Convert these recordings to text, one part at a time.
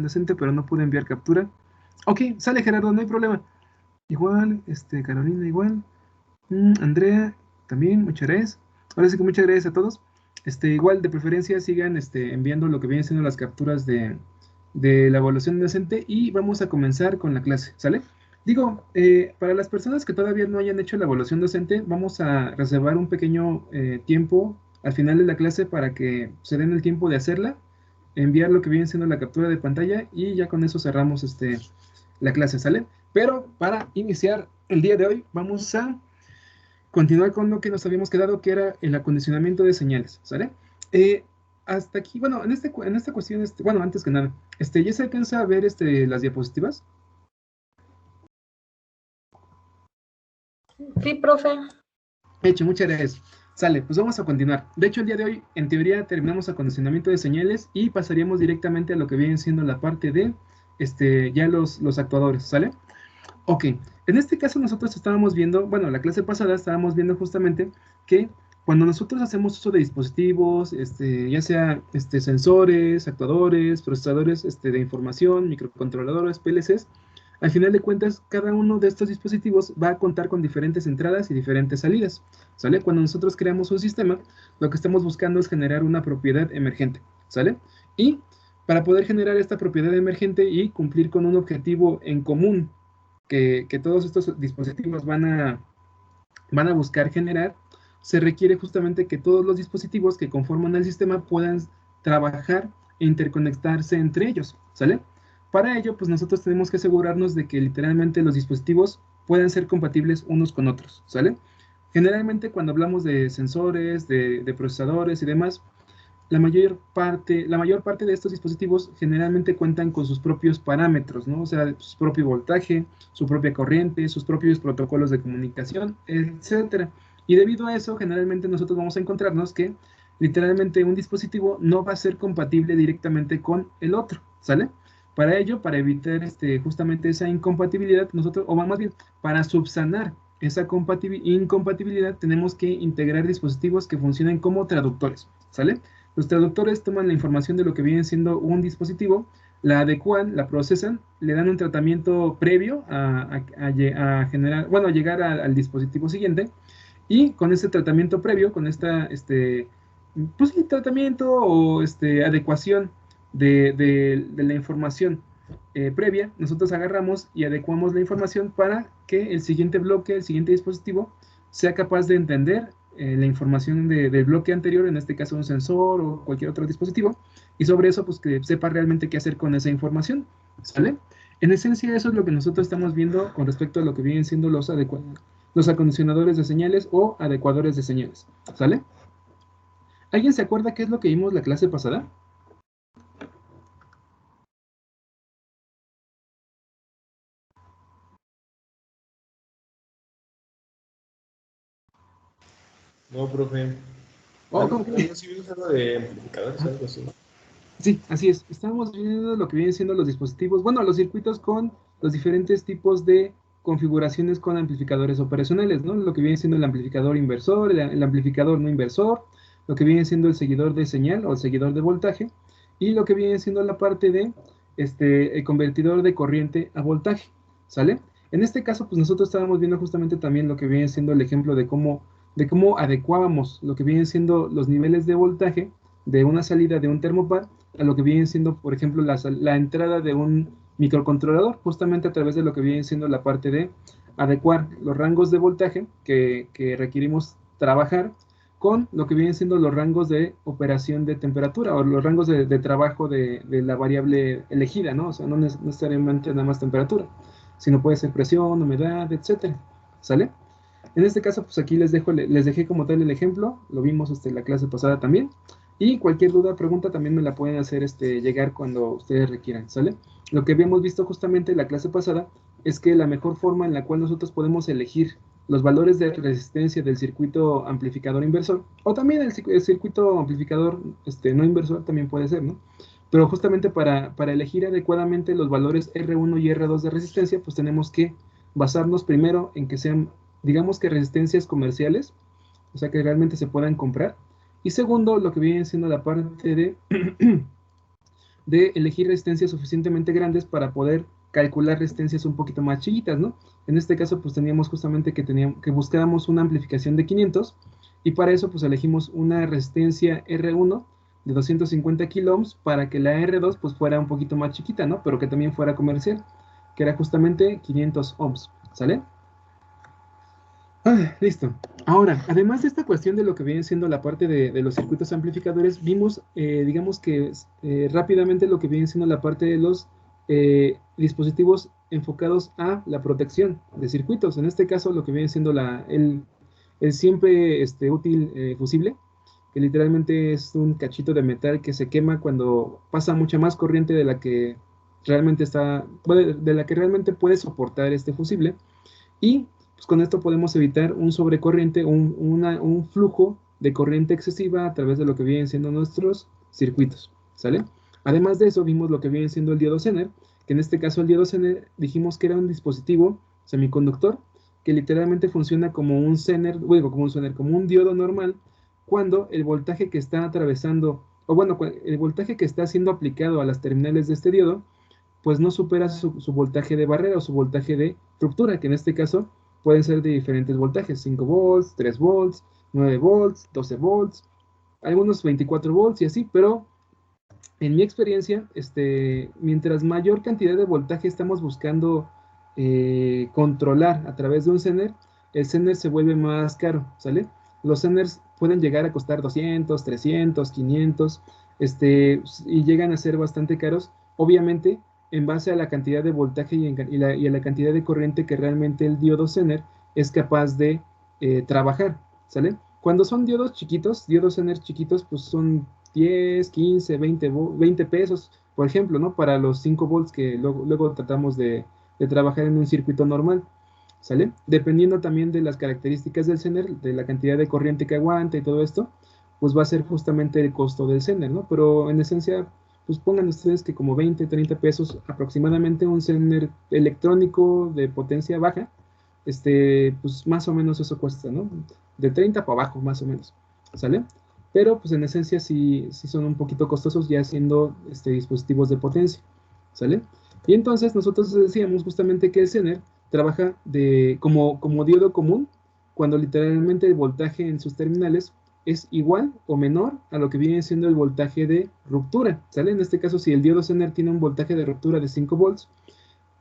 decente, pero no pude enviar captura. Ok, sale Gerardo, no hay problema. Igual, Carolina igual. Andrea, también, muchas gracias. Ahora sí que muchas gracias a todos. Igual, de preferencia, sigan enviando lo que vienen siendo las capturas de la evaluación decente y vamos a comenzar con la clase, ¿sale? Digo, para las personas que todavía no hayan hecho la evaluación docente, vamos a reservar un pequeño tiempo al final de la clase para que se den el tiempo de hacerla, enviar lo que viene siendo la captura de pantalla y ya con eso cerramos la clase, ¿sale? Pero para iniciar el día de hoy, vamos a continuar con lo que nos habíamos quedado, que era el acondicionamiento de señales, ¿sale? Eh, Hasta aquí, bueno, en esta cuestión, bueno, antes que nada, ¿ya se alcanza a ver las diapositivas? Sí, profe. Hecho, muchas gracias. Sale, pues vamos a continuar. De hecho, el día de hoy, en teoría, terminamos acondicionamiento de señales y pasaríamos directamente a lo que viene siendo la parte de ya los actuadores, ¿sale? Ok, en este caso nosotros estábamos viendo, bueno, la clase pasada estábamos viendo justamente que cuando nosotros hacemos uso de dispositivos, ya sea sensores, actuadores, procesadores de información, microcontroladores, PLCs, al final de cuentas, cada uno de estos dispositivos va a contar con diferentes entradas y diferentes salidas, ¿sale? Cuando nosotros creamos un sistema, lo que estamos buscando es generar una propiedad emergente, ¿sale? Y para poder generar esta propiedad emergente y cumplir con un objetivo en común que todos estos dispositivos van a buscar generar, se requiere justamente que todos los dispositivos que conforman el sistema puedan trabajar e interconectarse entre ellos, ¿sale? Para ello, pues nosotros tenemos que asegurarnos de que literalmente los dispositivos puedan ser compatibles unos con otros, ¿sale? Generalmente cuando hablamos de sensores, de procesadores y demás, la mayor parte de estos dispositivos generalmente cuentan con sus propios parámetros, ¿no? O sea, su propio voltaje, su propia corriente, sus propios protocolos de comunicación, etcétera. Y debido a eso, generalmente nosotros vamos a encontrarnos que literalmente un dispositivo no va a ser compatible directamente con el otro, ¿sale? Para ello, para evitar justamente esa incompatibilidad, nosotros, o más bien, para subsanar esa incompatibilidad, tenemos que integrar dispositivos que funcionen como traductores, ¿sale? Los traductores toman la información de lo que viene siendo un dispositivo, la adecuan, la procesan, le dan un tratamiento previo a generar, bueno, a llegar al dispositivo siguiente, y con ese tratamiento previo, con pues sí, tratamiento o adecuación de la información previa, nosotros agarramos y adecuamos la información para que el siguiente bloque, el siguiente dispositivo, sea capaz de entender la información del bloque anterior, en este caso un sensor o cualquier otro dispositivo, y sobre eso, pues que sepa realmente qué hacer con esa información, ¿sale? En esencia, eso es lo que nosotros estamos viendo con respecto a lo que vienen siendo los acondicionadores de señales o adecuadores de señales, ¿sale? ¿Alguien se acuerda qué es lo que vimos la clase pasada? No, profe. Oh, ¿cómo que? Algo sí vimos algo de amplificadores, algo así. Sí, así es. Estábamos viendo lo que vienen siendo los dispositivos, bueno, los circuitos con los diferentes tipos de configuraciones con amplificadores operacionales, ¿no? Lo que viene siendo el amplificador inversor, el amplificador no inversor, lo que viene siendo el seguidor de señal o el seguidor de voltaje, y lo que viene siendo la parte de el convertidor de corriente a voltaje, ¿sale? En este caso, pues nosotros estábamos viendo justamente también lo que viene siendo el ejemplo de cómo adecuábamos lo que vienen siendo los niveles de voltaje de una salida de un termopar a lo que viene siendo, por ejemplo, la entrada de un microcontrolador, justamente a través de lo que viene siendo la parte de adecuar los rangos de voltaje que requerimos trabajar con lo que vienen siendo los rangos de operación de temperatura o los rangos de trabajo de la variable elegida, ¿no? O sea, no necesariamente nada más temperatura, sino puede ser presión, humedad, etcétera, ¿sale? En este caso, pues aquí les dejé como tal el ejemplo, lo vimos la clase pasada también, y cualquier duda, pregunta también me la pueden hacer llegar cuando ustedes requieran, ¿sale? Lo que habíamos visto justamente en la clase pasada es que la mejor forma en la cual nosotros podemos elegir los valores de resistencia del circuito amplificador inversor, o también el circuito amplificador no inversor también puede ser, ¿no? Pero justamente para elegir adecuadamente los valores R1 y R2 de resistencia, pues tenemos que basarnos primero en que sean, digamos que resistencias comerciales, o sea que realmente se puedan comprar. Y segundo, lo que viene siendo la parte de elegir resistencias suficientemente grandes para poder calcular resistencias un poquito más chiquitas, ¿no? En este caso, pues teníamos justamente que buscábamos una amplificación de 500, y para eso, pues elegimos una resistencia R1 de 250 kilo ohms para que la R2 pues fuera un poquito más chiquita, ¿no? Pero que también fuera comercial, que era justamente 500 ohms, ¿sale? Ah, listo. Ahora, además de esta cuestión de lo que viene siendo la parte de los circuitos amplificadores, vimos, digamos que rápidamente lo que viene siendo la parte de los dispositivos enfocados a la protección de circuitos. En este caso, lo que viene siendo el siempre útil fusible, que literalmente es un cachito de metal que se quema cuando pasa mucha más corriente de la que realmente de la que realmente puede soportar este fusible. Y pues con esto podemos evitar un sobrecorriente, un flujo de corriente excesiva a través de lo que vienen siendo nuestros circuitos, ¿sale? Además de eso, vimos lo que viene siendo el diodo Zener, que en este caso el diodo Zener dijimos que era un dispositivo semiconductor que literalmente funciona como un Zener, bueno, como un diodo normal, cuando el voltaje que está atravesando, o bueno, el voltaje que está siendo aplicado a las terminales de este diodo, pues no supera su voltaje de barrera o su voltaje de ruptura, que en este caso pueden ser de diferentes voltajes, 5 volts, 3 volts, 9 volts, 12 volts, algunos 24 volts y así, pero en mi experiencia, mientras mayor cantidad de voltaje estamos buscando controlar a través de un Zener, el Zener se vuelve más caro, ¿sale? Los Zeners pueden llegar a costar 200, 300, 500, y llegan a ser bastante caros, obviamente, en base a la cantidad de voltaje y a la cantidad de corriente que realmente el diodo Zener es capaz de trabajar, ¿sale? Cuando son diodos chiquitos, diodos Zener chiquitos, pues son 10, 15, 20 pesos, por ejemplo, ¿no? Para los 5 volts que luego tratamos de trabajar en un circuito normal, ¿sale? Dependiendo también de las características del Zener, de la cantidad de corriente que aguanta y todo esto, pues va a ser justamente el costo del Zener, ¿no? Pero en esencia, pues pongan ustedes que como 20, 30 pesos aproximadamente un Zener electrónico de potencia baja, pues más o menos eso cuesta, ¿no? De 30 para abajo, más o menos, ¿sale? Pero pues en esencia sí son un poquito costosos ya siendo dispositivos de potencia, ¿sale? Y entonces nosotros decíamos justamente que el Zener trabaja como diodo común, cuando literalmente el voltaje en sus terminales es igual o menor a lo que viene siendo el voltaje de ruptura, ¿sale? En este caso, si el diodo Zener tiene un voltaje de ruptura de 5 volts,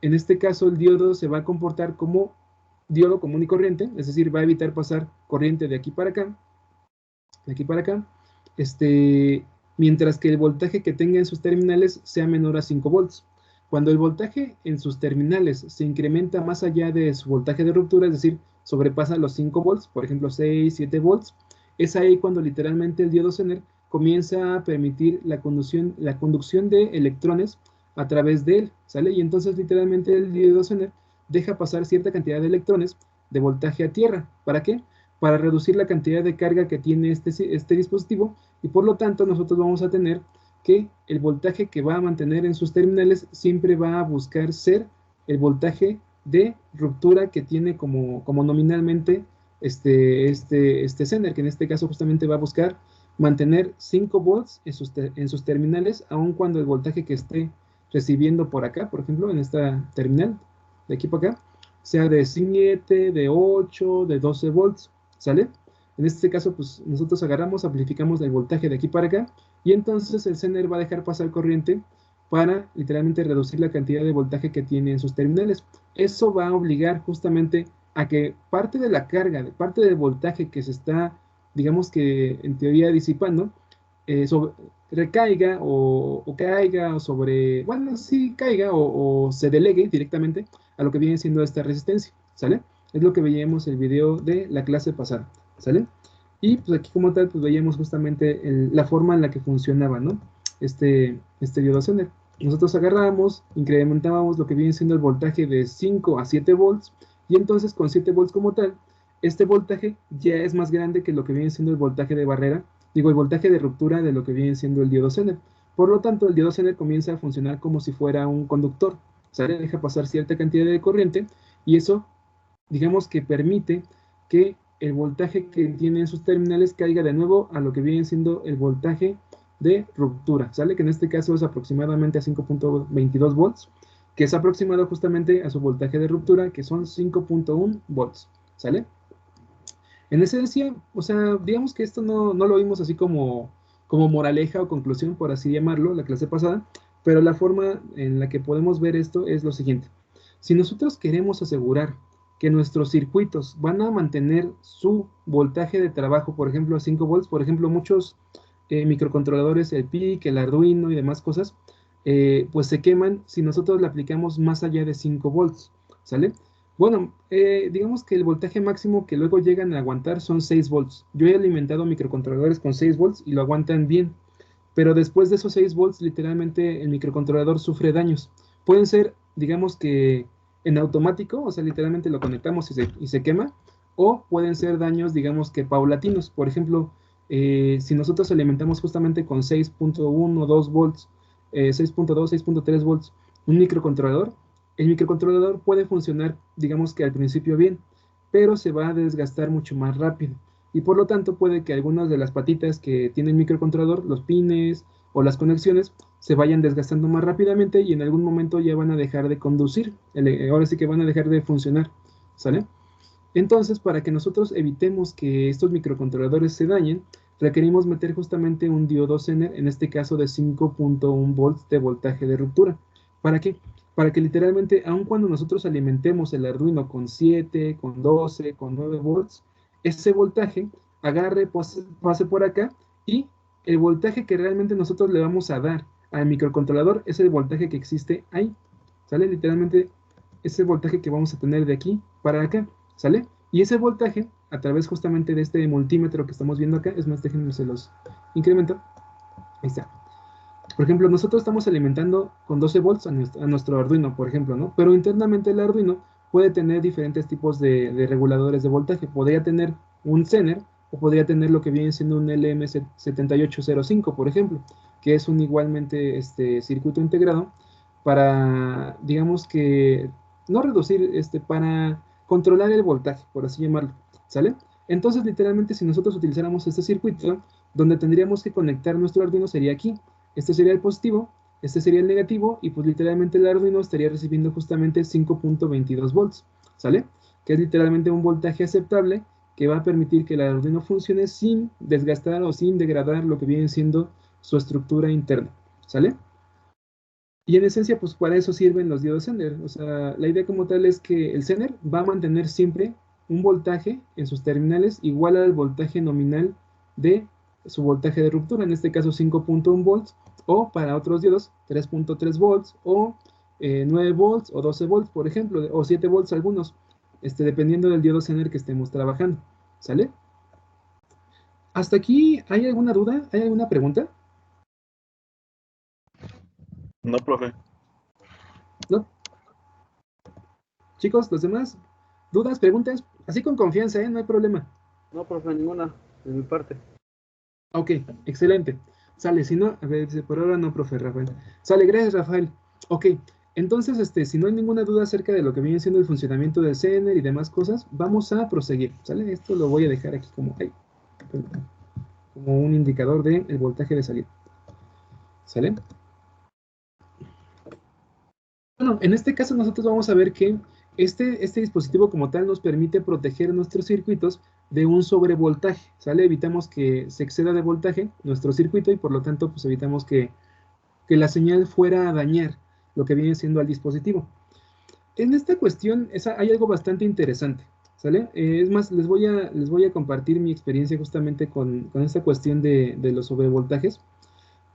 en este caso el diodo se va a comportar como diodo común y corriente, es decir, va a evitar pasar corriente de aquí para acá, de aquí para acá, mientras que el voltaje que tenga en sus terminales sea menor a 5 volts. Cuando el voltaje en sus terminales se incrementa más allá de su voltaje de ruptura, es decir, sobrepasa los 5 volts, por ejemplo 6, 7 volts, es ahí cuando literalmente el diodo Zener comienza a permitir la conducción de electrones a través de él, ¿sale? Y entonces literalmente el diodo Zener deja pasar cierta cantidad de electrones de voltaje a tierra. ¿Para qué? Para reducir la cantidad de carga que tiene este dispositivo, y por lo tanto nosotros vamos a tener que el voltaje que va a mantener en sus terminales siempre va a buscar ser el voltaje de ruptura que tiene como nominalmente Zener, que en este caso justamente va a buscar mantener 5 volts en sus terminales, aun cuando el voltaje que esté recibiendo por acá, por ejemplo, en esta terminal, de aquí para acá, sea de 7, de 8, de 12 volts, ¿sale? En este caso, pues nosotros agarramos, amplificamos el voltaje de aquí para acá, y entonces el Zener va a dejar pasar corriente para literalmente reducir la cantidad de voltaje que tiene en sus terminales. Eso va a obligar justamente a que parte de la carga, parte del voltaje que se está, digamos que en teoría disipando, recaiga o caiga o bueno, sí caiga o se delegue directamente a lo que viene siendo esta resistencia, ¿sale? Es lo que veíamos en el video de la clase pasada, ¿sale? Y pues aquí como tal, pues veíamos justamente la forma en la que funcionaba, ¿no? Diodo Zener. Nosotros agarrábamos, incrementábamos lo que viene siendo el voltaje de 5 a 7 volts, y entonces con 7 volts como tal, este voltaje ya es más grande que lo que viene siendo el voltaje de barrera, digo, el voltaje de ruptura de lo que viene siendo el diodo Zener. Por lo tanto, el diodo Zener comienza a funcionar como si fuera un conductor, ¿sale? Deja pasar cierta cantidad de corriente, y eso, digamos que permite que el voltaje que tiene en sus terminales caiga de nuevo a lo que viene siendo el voltaje de ruptura, ¿sale? Que en este caso es aproximadamente a 5.22 volts, que es aproximado justamente a su voltaje de ruptura, que son 5.1 volts, ¿sale? En esencia, o sea, digamos que esto no lo vimos así como moraleja o conclusión, por así llamarlo, la clase pasada, pero la forma en la que podemos ver esto es lo siguiente. Si nosotros queremos asegurar que nuestros circuitos van a mantener su voltaje de trabajo, por ejemplo, a 5 volts, por ejemplo, muchos microcontroladores, el PIC, el Arduino y demás cosas, pues se queman si nosotros le aplicamos más allá de 5 volts, ¿sale? Bueno, digamos que el voltaje máximo que luego llegan a aguantar son 6 volts. Yo he alimentado microcontroladores con 6 volts y lo aguantan bien, pero después de esos 6 volts, literalmente el microcontrolador sufre daños. Pueden ser, digamos que en automático, o sea, literalmente lo conectamos y se quema, o pueden ser daños, digamos que paulatinos. Por ejemplo, si nosotros alimentamos justamente con 6.1, 2 volts, 6.2, 6.3 volts, un microcontrolador, el microcontrolador puede funcionar, digamos que al principio bien, pero se va a desgastar mucho más rápido. Y por lo tanto puede que algunas de las patitas que tiene el microcontrolador, los pines o las conexiones, se vayan desgastando más rápidamente y en algún momento ya van a dejar de conducir, ahora sí que van a dejar de funcionar, ¿sale? Entonces, para que nosotros evitemos que estos microcontroladores se dañen, requerimos meter justamente un diodo Zener, en este caso de 5.1 volts de voltaje de ruptura. ¿Para qué? Para que literalmente, aun cuando nosotros alimentemos el Arduino con 7, con 12, con 9 volts, ese voltaje agarre, pase por acá y el voltaje que realmente nosotros le vamos a dar al microcontrolador es el voltaje que existe ahí. ¿Sale? Literalmente ese voltaje que vamos a tener de aquí para acá. ¿Sale? Y ese voltaje, a través justamente de este multímetro que estamos viendo acá, es más, déjenme se los incremento. Ahí está. Por ejemplo, nosotros estamos alimentando con 12 volts a nuestro Arduino, por ejemplo, ¿no? Pero internamente el Arduino puede tener diferentes tipos de reguladores de voltaje. Podría tener un Zener o podría tener lo que viene siendo un LM7805, por ejemplo, que es un igualmente circuito integrado para, digamos que, no reducir, para controlar el voltaje, por así llamarlo, ¿sale? Entonces, literalmente, si nosotros utilizáramos este circuito, donde tendríamos que conectar nuestro Arduino sería aquí. Este sería el positivo, este sería el negativo, y pues literalmente el Arduino estaría recibiendo justamente 5.22 volts, ¿sale? Que es literalmente un voltaje aceptable que va a permitir que el Arduino funcione sin desgastar o sin degradar lo que viene siendo su estructura interna, ¿sale? Y en esencia, pues para eso sirven los diodos Zener. O sea, la idea como tal es que el Zener va a mantener siempre un voltaje en sus terminales igual al voltaje nominal de su voltaje de ruptura, en este caso 5.1 volts, o para otros diodos 3.3 volts, o 9 volts, o 12 volts, por ejemplo, o 7 volts algunos, dependiendo del diodo Zener que estemos trabajando. ¿Sale? ¿Hasta aquí hay alguna duda? ¿Hay alguna pregunta? No, profe. ¿No? Chicos, los demás, dudas, preguntas, así con confianza, ¿eh? No hay problema. No, profe, ninguna de mi parte. Ok, excelente. Sale, si no, a ver, dice, por ahora no, profe Rafael. Sale, gracias, Rafael. Ok, entonces, si no hay ninguna duda acerca de lo que viene siendo el funcionamiento del Zener y demás cosas, vamos a proseguir, ¿sale? Esto lo voy a dejar aquí como un indicador del voltaje de salida. ¿Sale? Bueno, en este caso nosotros vamos a ver que este dispositivo como tal nos permite proteger nuestros circuitos de un sobrevoltaje, ¿sale? Evitamos que se exceda de voltaje nuestro circuito y por lo tanto pues evitamos que la señal fuera a dañar lo que viene siendo al dispositivo. En esta cuestión hay algo bastante interesante, ¿sale? Es más, les voy a compartir mi experiencia justamente con esta cuestión de los sobrevoltajes,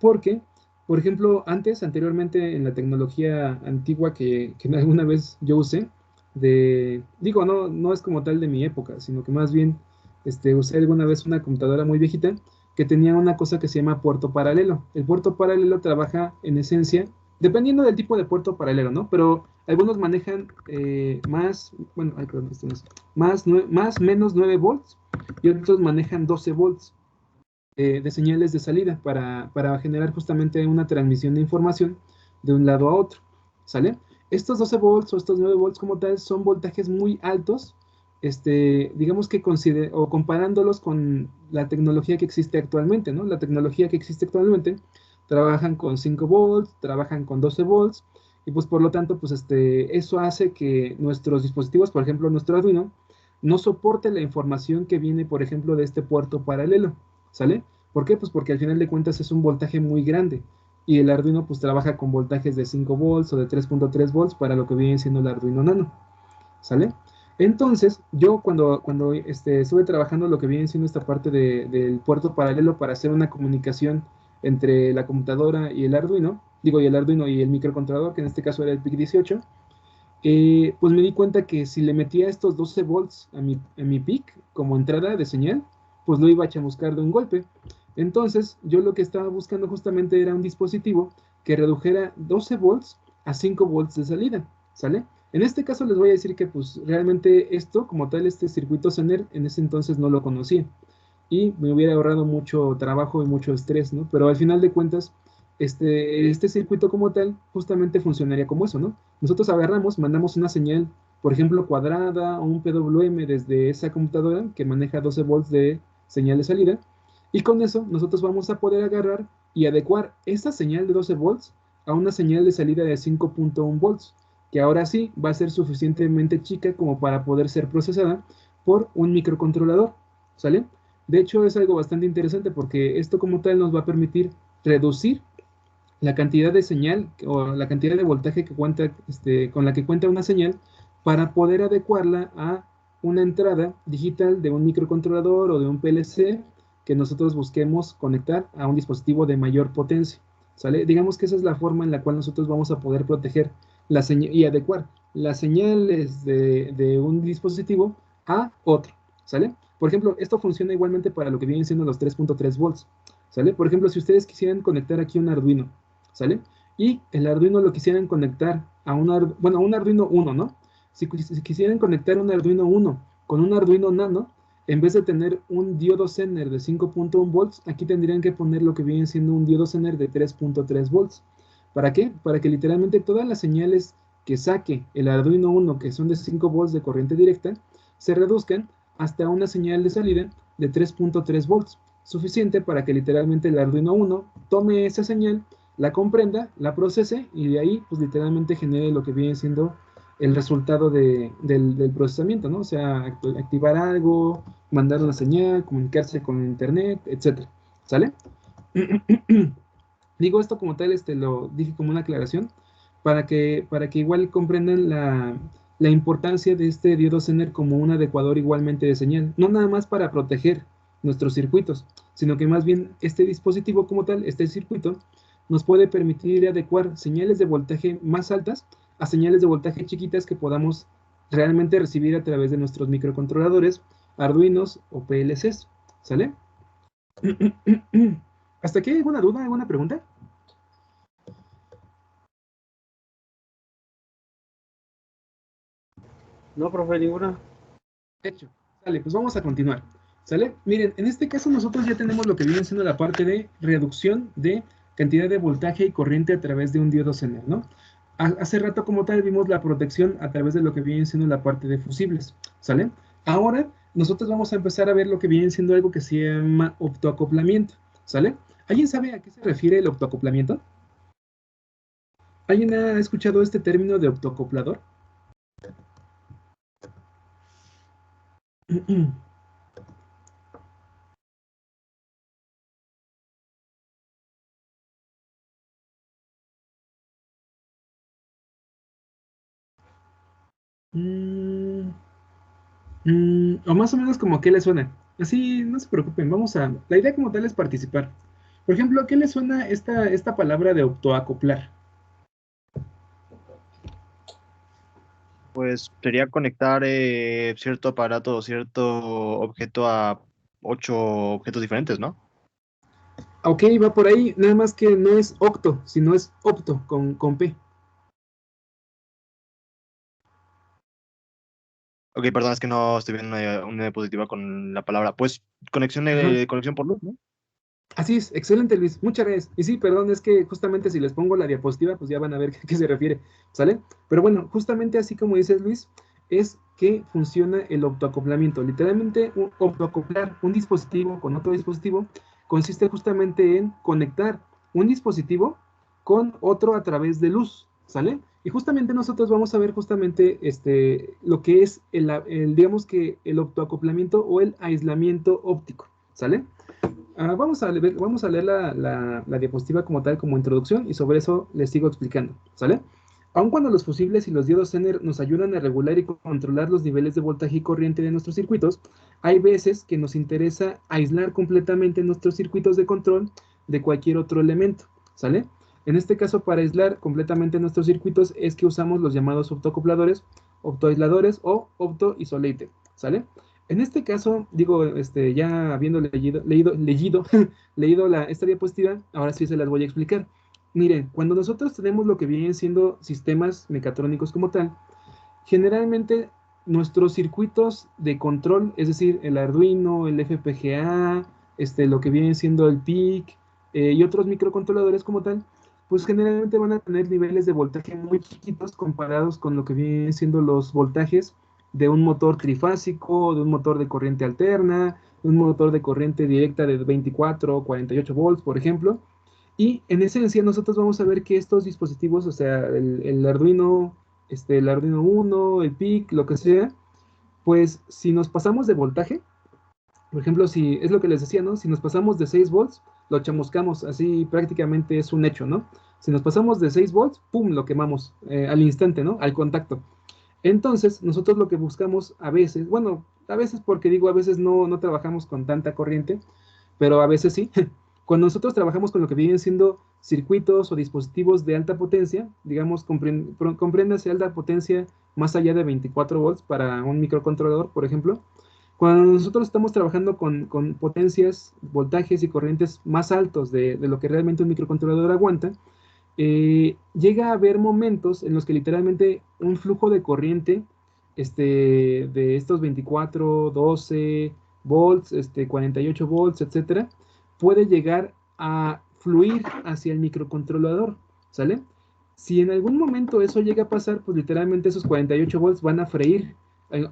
porque, por ejemplo, anteriormente en la tecnología antigua que alguna vez yo usé, digo, no es como tal de mi época, sino que más bien usé alguna vez una computadora muy viejita que tenía una cosa que se llama puerto paralelo. El puerto paralelo trabaja en esencia, dependiendo del tipo de puerto paralelo, ¿no? Pero algunos manejan bueno, ay, perdón, más menos 9 volts y otros manejan 12 volts de señales de salida para generar justamente una transmisión de información de un lado a otro, ¿sale? Estos 12 volts o estos 9 volts como tal son voltajes muy altos digamos que o comparándolos con la tecnología que existe actualmente, ¿no? La tecnología que existe actualmente trabajan con 5 volts, trabajan con 12 volts, y pues por lo tanto, pues eso hace que nuestros dispositivos, por ejemplo, nuestro Arduino, no soporte la información que viene, por ejemplo, de este puerto paralelo, ¿sale? ¿Por qué? Pues porque al final de cuentas es un voltaje muy grande, y el Arduino pues trabaja con voltajes de 5 volts o de 3.3 volts para lo que viene siendo el Arduino Nano, ¿sale? Entonces, yo cuando estuve trabajando lo que viene siendo esta parte del puerto paralelo para hacer una comunicación entre la computadora y el Arduino, digo, y el Arduino y el microcontrolador, que en este caso era el PIC18, pues me di cuenta que si le metía estos 12 volts a mi PIC como entrada de señal, pues lo iba a chamuscar de un golpe. Entonces, yo lo que estaba buscando justamente era un dispositivo que redujera 12 volts a 5 volts de salida, ¿sale? En este caso les voy a decir que pues realmente esto, como tal, este circuito Zener, en ese entonces no lo conocía y me hubiera ahorrado mucho trabajo y mucho estrés, ¿no? Pero al final de cuentas, este circuito como tal justamente funcionaría como eso, ¿no? Nosotros agarramos, mandamos una señal, por ejemplo, cuadrada o un PWM desde esa computadora que maneja 12 volts de señal de salida, y con eso nosotros vamos a poder agarrar y adecuar esa señal de 12 volts a una señal de salida de 5.1 volts, que ahora sí va a ser suficientemente chica como para poder ser procesada por un microcontrolador, ¿sale? De hecho, es algo bastante interesante porque esto como tal nos va a permitir reducir la cantidad de señal o la cantidad de voltaje que cuenta, con la que cuenta una señal para poder adecuarla a una entrada digital de un microcontrolador o de un PLC que nosotros busquemos conectar a un dispositivo de mayor potencia, ¿sale? Digamos que esa es la forma en la cual nosotros vamos a poder proteger la señal y adecuar las señales de un dispositivo a otro, ¿sale? Por ejemplo, esto funciona igualmente para lo que vienen siendo los 3.3 volts, ¿sale? Por ejemplo, si ustedes quisieran conectar aquí un Arduino, ¿sale? Y el Arduino lo quisieran conectar a bueno, a un Arduino Uno, ¿no? Si quisieran conectar un Arduino Uno con un Arduino Nano, en vez de tener un diodo Zener de 5.1 volts, aquí tendrían que poner lo que viene siendo un diodo Zener de 3.3 volts. ¿Para qué? Para que literalmente todas las señales que saque el Arduino Uno, que son de 5 volts de corriente directa, se reduzcan hasta una señal de salida de 3.3 volts, suficiente para que literalmente el Arduino Uno tome esa señal, la comprenda, la procese y de ahí pues literalmente genere lo que viene siendo el resultado del procesamiento, ¿no? O sea, activar algo, mandar una señal, comunicarse con internet, etcétera. ¿Sale? Digo esto como tal, lo dije como una aclaración, para que igual comprendan la importancia de este diodo Zener como un adecuador igualmente de señal, no nada más para proteger nuestros circuitos, sino que más bien este dispositivo como tal, este circuito, nos puede permitir adecuar señales de voltaje más altas a señales de voltaje chiquitas que podamos realmente recibir a través de nuestros microcontroladores, Arduinos o PLCs, ¿sale? ¿Hasta aquí hay alguna duda, alguna pregunta? No, profe, ninguna. Hecho. Sale, pues vamos a continuar. ¿Sale? Miren, en este caso nosotros ya tenemos lo que viene siendo la parte de reducción de cantidad de voltaje y corriente a través de un diodo Zener, ¿no? Hace rato como tal vimos la protección a través de lo que viene siendo la parte de fusibles, ¿sale? Ahora nosotros vamos a empezar a ver lo que viene siendo algo que se llama optoacoplamiento, ¿sale? ¿Alguien sabe a qué se refiere el optoacoplamiento? ¿Alguien ha escuchado este término de optoacoplador? Mm, o más o menos como a qué le suena. Así, no se preocupen, la idea como tal es participar. Por ejemplo, ¿a qué le suena esta palabra de optoacoplar? Pues sería conectar cierto aparato o cierto objeto a 8 objetos diferentes, ¿no? Ok, va por ahí, nada más que no es octo, sino es opto, con P. Ok, perdón, es que no estoy viendo una diapositiva con la palabra. Pues conexión, Ajá. conexión por luz, ¿no? Así es, excelente Luis, muchas gracias. Y sí, perdón, es que justamente si les pongo la diapositiva, pues ya van a ver a qué se refiere, ¿sale? Pero bueno, justamente así como dices Luis, es que funciona el optoacoplamiento. Literalmente, optoacoplar un dispositivo con otro dispositivo consiste justamente en conectar un dispositivo con otro a través de luz, ¿sale? Y justamente nosotros vamos a ver justamente lo que es digamos que el optoacoplamiento o el aislamiento óptico, ¿sale? Vamos a leer la diapositiva como tal, como introducción, y sobre eso les sigo explicando, ¿sale? Aun cuando los fusibles y los diodos Zener nos ayudan a regular y controlar los niveles de voltaje y corriente de nuestros circuitos, hay veces que nos interesa aislar completamente nuestros circuitos de control de cualquier otro elemento, ¿sale? En este caso, para aislar completamente nuestros circuitos es que usamos los llamados optoacopladores, optoaisladores o optoisolator, ¿sale? En este caso, digo, ya habiendo leído esta diapositiva, ahora sí se las voy a explicar. Miren, cuando nosotros tenemos lo que vienen siendo sistemas mecatrónicos como tal, generalmente nuestros circuitos de control, es decir, el Arduino, el FPGA, lo que viene siendo el PIC y otros microcontroladores como tal, pues generalmente van a tener niveles de voltaje muy chiquitos comparados con lo que vienen siendo los voltajes de un motor trifásico, de un motor de corriente alterna, de un motor de corriente directa de 24 o 48 volts, por ejemplo. Y en esencia nosotros vamos a ver que estos dispositivos, o sea, el Arduino, el Arduino Uno, el PIC, lo que sea, pues si nos pasamos de voltaje, por ejemplo, si es lo que les decía, ¿no? Si nos pasamos de 6 volts, lo chamuscamos, así prácticamente es un hecho, ¿no? Si nos pasamos de 6 volts, ¡pum!, lo quemamos al instante, ¿no? Al contacto. Entonces, nosotros lo que buscamos a veces, bueno, a veces porque digo, a veces no trabajamos con tanta corriente, pero a veces sí. Cuando nosotros trabajamos con lo que vienen siendo circuitos o dispositivos de alta potencia, digamos, compréndase alta potencia más allá de 24 volts para un microcontrolador, por ejemplo. Cuando nosotros estamos trabajando con potencias, voltajes y corrientes más altos de lo que realmente un microcontrolador aguanta, llega a haber momentos en los que literalmente un flujo de corriente de estos 24, 12 volts, 48 volts, etcétera, puede llegar a fluir hacia el microcontrolador, ¿sale? Si en algún momento eso llega a pasar, pues literalmente esos 48 volts van a freír,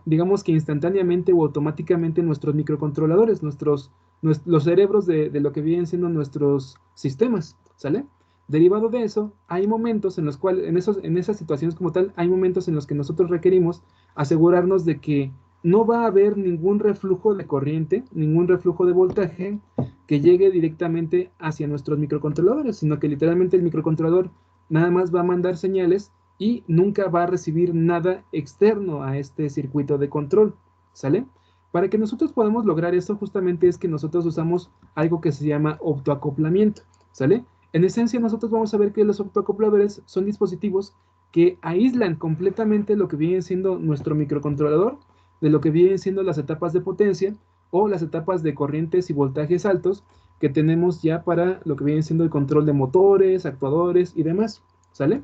digamos que instantáneamente o automáticamente nuestros microcontroladores, los cerebros de lo que vienen siendo nuestros sistemas, ¿sale? Derivado de eso, hay momentos en los cuales, en esas situaciones como tal, hay momentos en los que nosotros requerimos asegurarnos de que no va a haber ningún reflujo de corriente, ningún reflujo de voltaje que llegue directamente hacia nuestros microcontroladores, sino que literalmente el microcontrolador nada más va a mandar señales y nunca va a recibir nada externo a este circuito de control, ¿sale? Para que nosotros podamos lograr esto, justamente es que nosotros usamos algo que se llama optoacoplamiento, ¿sale? En esencia, nosotros vamos a ver que los optoacopladores son dispositivos que aíslan completamente lo que viene siendo nuestro microcontrolador de lo que vienen siendo las etapas de potencia o las etapas de corrientes y voltajes altos que tenemos ya para lo que viene siendo el control de motores, actuadores y demás, ¿sale?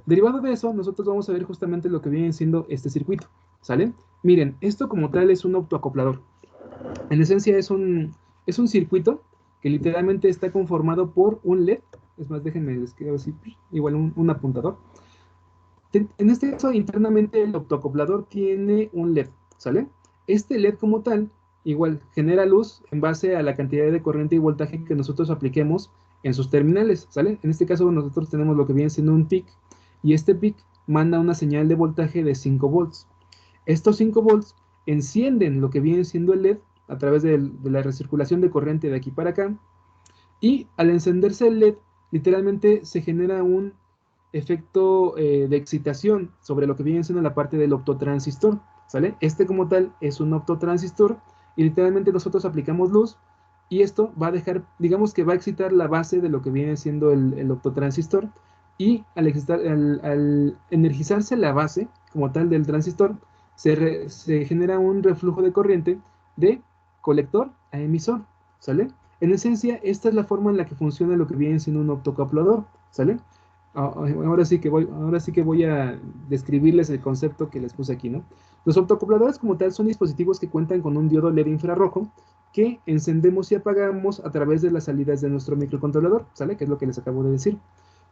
Derivado de eso, nosotros vamos a ver justamente lo que viene siendo este circuito, ¿sale? Miren, esto como tal es un optoacoplador. En esencia es un circuito que literalmente está conformado por un LED. Es más, déjenme escribir así, igual un apuntador. En este caso, internamente el optoacoplador tiene un LED, ¿sale? Este LED como tal, igual, genera luz en base a la cantidad de corriente y voltaje que nosotros apliquemos en sus terminales, ¿sale? En este caso nosotros tenemos lo que viene siendo un PIC, y este PIC manda una señal de voltaje de 5 volts. Estos 5 volts encienden lo que viene siendo el LED a través de la recirculación de corriente de aquí para acá, y al encenderse el LED, literalmente se genera un efecto de excitación sobre lo que viene siendo la parte del optotransistor, ¿sale? Este como tal es un optotransistor y literalmente nosotros aplicamos luz y esto va a dejar, digamos que va a excitar la base de lo que viene siendo el optotransistor, y al energizarse la base como tal del transistor, se genera un reflujo de corriente de colector a emisor, ¿sale? En esencia, esta es la forma en la que funciona lo que viene siendo un optoacoplador, ¿sale? Ahora sí que voy a describirles el concepto que les puse aquí, ¿no? Los optoacopladores como tal son dispositivos que cuentan con un diodo LED infrarrojo que encendemos y apagamos a través de las salidas de nuestro microcontrolador, ¿sale? Que es lo que les acabo de decir.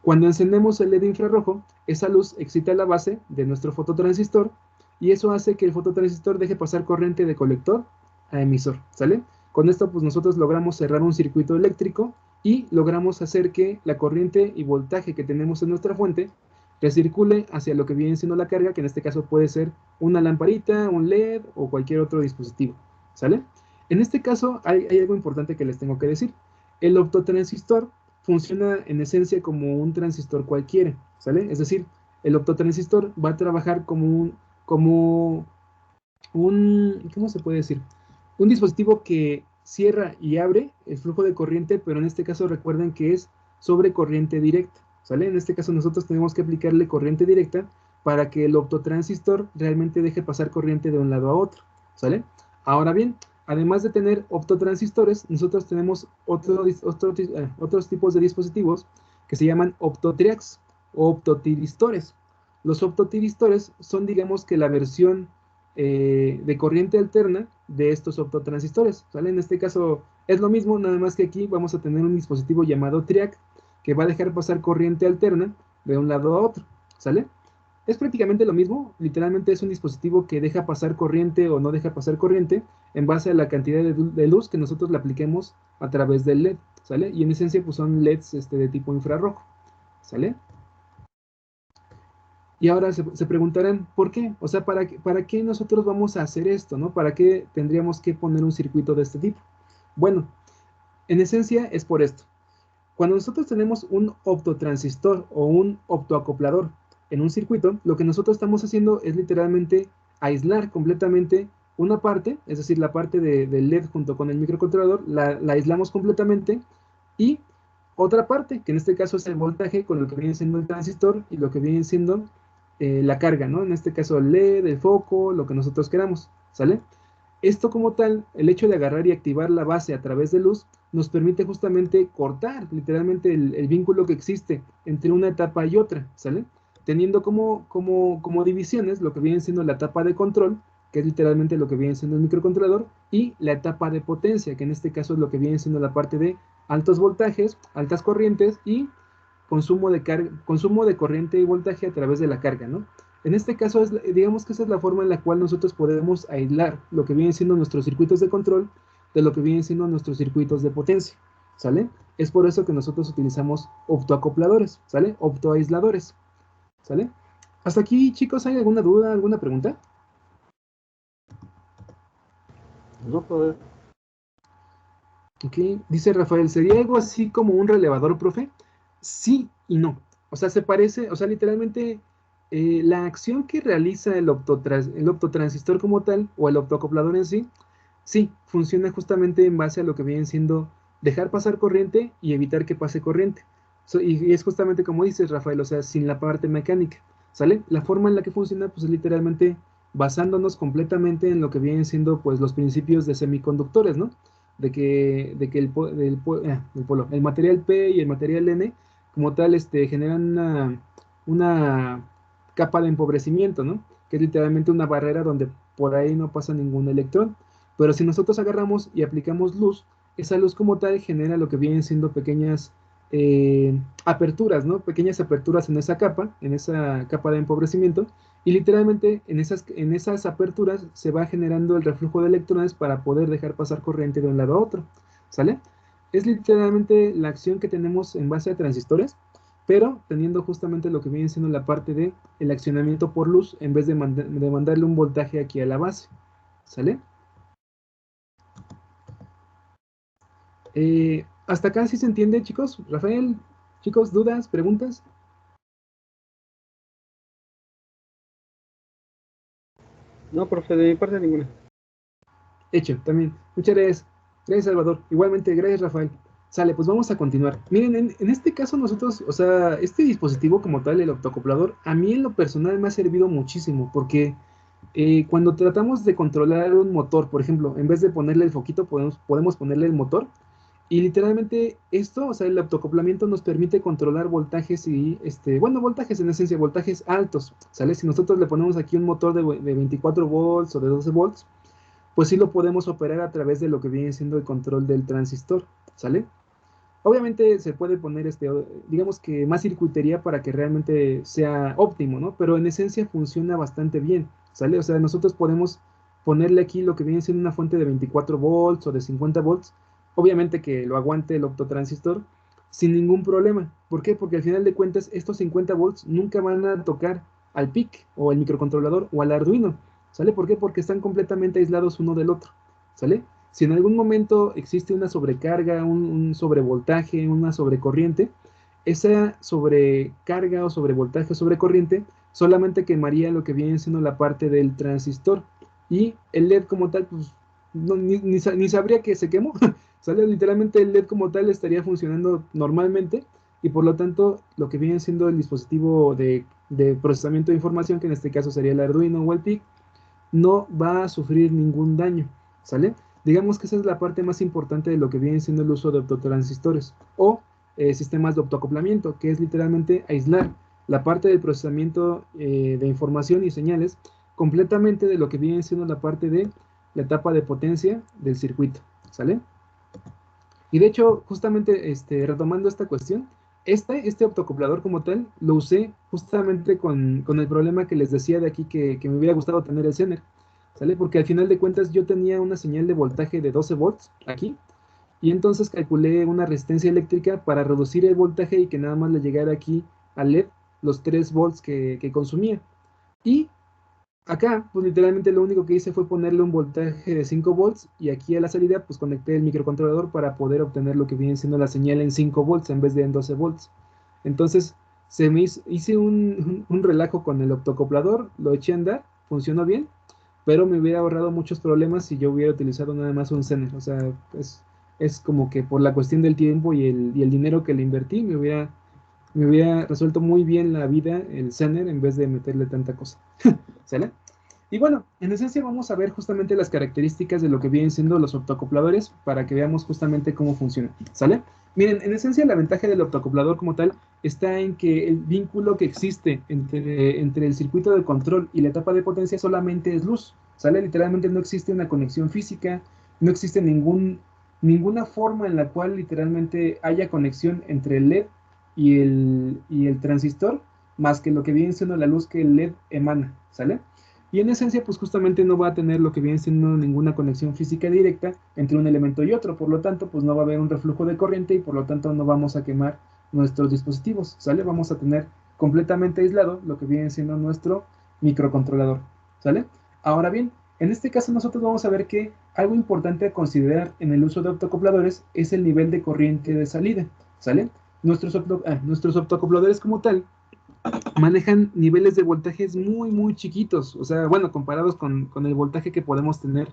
Cuando encendemos el LED infrarrojo, esa luz excita la base de nuestro fototransistor y eso hace que el fototransistor deje pasar corriente de colector a emisor, ¿sale? Con esto pues nosotros logramos cerrar un circuito eléctrico y logramos hacer que la corriente y voltaje que tenemos en nuestra fuente recircule hacia lo que viene siendo la carga, que en este caso puede ser una lamparita, un LED o cualquier otro dispositivo, ¿sale? En este caso hay algo importante que les tengo que decir. El optotransistor funciona en esencia como un transistor cualquiera, ¿sale? Es decir, el optotransistor va a trabajar como un, ¿cómo se puede decir? Un dispositivo que cierra y abre el flujo de corriente, pero en este caso recuerden que es sobre corriente directa, ¿sale? En este caso nosotros tenemos que aplicarle corriente directa para que el optotransistor realmente deje pasar corriente de un lado a otro, ¿sale? Ahora bien, además de tener optotransistores, nosotros tenemos otros tipos de dispositivos que se llaman optotriacs o optotiristores. Los optotiristores son, digamos, que la versión de corriente alterna de estos optotransistores, ¿sale? En este caso es lo mismo, nada más que aquí vamos a tener un dispositivo llamado triac que va a dejar pasar corriente alterna de un lado a otro, ¿sale? Es prácticamente lo mismo, literalmente es un dispositivo que deja pasar corriente o no deja pasar corriente en base a la cantidad de luz que nosotros le apliquemos a través del LED, ¿sale? Y en esencia pues son LEDs de tipo infrarrojo, ¿sale? Y ahora se preguntarán, ¿por qué? O sea, ¿para qué nosotros vamos a hacer esto, no? ¿Para qué tendríamos que poner un circuito de este tipo? Bueno, en esencia es por esto. Cuando nosotros tenemos un optotransistor o un optoacoplador en un circuito, lo que nosotros estamos haciendo es literalmente aislar completamente una parte, es decir, la parte del LED junto con el microcontrolador, la aislamos completamente, y otra parte, que en este caso es el voltaje con lo que viene siendo el transistor y lo que viene siendo la carga, ¿no? En este caso el LED, el foco, lo que nosotros queramos, ¿sale? Esto como tal, el hecho de agarrar y activar la base a través de luz, nos permite justamente cortar literalmente el vínculo que existe entre una etapa y otra, ¿sale? Teniendo como divisiones lo que viene siendo la etapa de control, que es literalmente lo que viene siendo el microcontrolador, y la etapa de potencia, que en este caso es lo que viene siendo la parte de altos voltajes, altas corrientes y consumo de corriente y voltaje a través de la carga, ¿no? En este caso, digamos que esa es la forma en la cual nosotros podemos aislar lo que vienen siendo nuestros circuitos de control de lo que vienen siendo nuestros circuitos de potencia, ¿sale? Es por eso que nosotros utilizamos optoacopladores, ¿sale? Optoaisladores, ¿sale? Hasta aquí, chicos, ¿hay alguna duda, alguna pregunta? No, profe. Ok, dice Rafael, ¿sería algo así como un relevador, profe? Sí y no. O sea, se parece, o sea, literalmente la acción que realiza el optotransistor como tal, o el optoacoplador en sí, sí, funciona justamente en base a lo que viene siendo dejar pasar corriente y evitar que pase corriente. Y es justamente como dices, Rafael, o sea, sin la parte mecánica, ¿sale? La forma en la que funciona, pues es literalmente basándonos completamente en lo que vienen siendo, pues, los principios de semiconductores, ¿no? De que el material P y el material N como tal generan una capa de empobrecimiento, ¿no? Que es literalmente una barrera donde por ahí no pasa ningún electrón. Pero si nosotros agarramos y aplicamos luz, esa luz como tal genera lo que vienen siendo pequeñas aperturas, ¿no? Pequeñas aperturas en esa capa de empobrecimiento, y literalmente en esas aperturas se va generando el reflujo de electrones para poder dejar pasar corriente de un lado a otro, ¿sale? Es literalmente la acción que tenemos en base a transistores, pero teniendo justamente lo que viene siendo la parte de el accionamiento por luz en vez de mandarle un voltaje aquí a la base, ¿sale? ¿Hasta acá sí se entiende, chicos? Rafael, chicos, ¿dudas, preguntas? No, profe, de mi parte ninguna. Hecho, también. Muchas gracias. Gracias, Salvador. Igualmente, gracias, Rafael. Sale, pues vamos a continuar. Miren, en este caso nosotros, o sea, este dispositivo como tal, el optoacoplador, a mí en lo personal me ha servido muchísimo, porque cuando tratamos de controlar un motor, por ejemplo, en vez de ponerle el foquito, podemos ponerle el motor, y literalmente esto, o sea, el autoacoplamiento nos permite controlar voltajes y, bueno, voltajes en esencia, voltajes altos, ¿sale? Si nosotros le ponemos aquí un motor de 24 volts o de 12 volts, pues sí lo podemos operar a través de lo que viene siendo el control del transistor, ¿sale? Obviamente se puede poner, digamos que más circuitería para que realmente sea óptimo, ¿no? Pero en esencia funciona bastante bien, ¿sale? O sea, nosotros podemos ponerle aquí lo que viene siendo una fuente de 24 volts o de 50 volts, obviamente que lo aguante el optotransistor sin ningún problema. ¿Por qué? Porque al final de cuentas estos 50 volts nunca van a tocar al PIC o el microcontrolador o al Arduino, ¿sale? ¿Por qué? Porque están completamente aislados uno del otro, ¿sale? Si en algún momento existe una sobrecarga, un sobrevoltaje, una sobrecorriente, esa sobrecarga o sobrevoltaje o sobrecorriente solamente quemaría lo que viene siendo la parte del transistor y el LED como tal, pues ni sabría que se quemó. ¿Sale? Literalmente el LED como tal estaría funcionando normalmente y por lo tanto lo que viene siendo el dispositivo de procesamiento de información, que en este caso sería el Arduino o el PIC, no va a sufrir ningún daño, ¿sale? Digamos que esa es la parte más importante de lo que viene siendo el uso de optotransistores o sistemas de optoacoplamiento, que es literalmente aislar la parte del procesamiento de información y señales completamente de lo que viene siendo la parte de la etapa de potencia del circuito, ¿sale? Y de hecho, justamente retomando esta cuestión, este optocoplador como tal, lo usé justamente con el problema que les decía de aquí que me hubiera gustado tener el Zener, ¿sale? Porque al final de cuentas yo tenía una señal de voltaje de 12 volts aquí, y entonces calculé una resistencia eléctrica para reducir el voltaje y que nada más le llegara aquí al LED los 3 volts que consumía. Y acá, pues literalmente lo único que hice fue ponerle un voltaje de 5 volts y aquí a la salida pues conecté el microcontrolador para poder obtener lo que viene siendo la señal en 5 volts en vez de en 12 volts. Entonces hice un relajo con el optocoplador, lo eché a andar, funcionó bien, pero me hubiera ahorrado muchos problemas si yo hubiera utilizado nada más un Zener. O sea, es como que por la cuestión del tiempo y el dinero que le invertí, me hubiera resuelto muy bien la vida el Zener en vez de meterle tanta cosa. ¿Sale? Y bueno, en esencia vamos a ver justamente las características de lo que vienen siendo los optoacopladores para que veamos justamente cómo funciona, ¿sale? Miren, en esencia la ventaja del optoacoplador como tal está en que el vínculo que existe entre el circuito de control y la etapa de potencia solamente es luz, ¿sale? Literalmente no existe una conexión física, no existe ninguna forma en la cual literalmente haya conexión entre el LED y el transistor, más que lo que viene siendo la luz que el LED emana, ¿sale? Y en esencia, pues justamente no va a tener lo que viene siendo ninguna conexión física directa entre un elemento y otro, por lo tanto, pues no va a haber un reflujo de corriente y por lo tanto no vamos a quemar nuestros dispositivos, ¿sale? Vamos a tener completamente aislado lo que viene siendo nuestro microcontrolador, ¿sale? Ahora bien, en este caso nosotros vamos a ver que algo importante a considerar en el uso de optocopladores es el nivel de corriente de salida, ¿sale? Nuestros optocopladores como tal manejan niveles de voltajes muy, muy chiquitos. O sea, bueno, comparados con el voltaje que podemos tener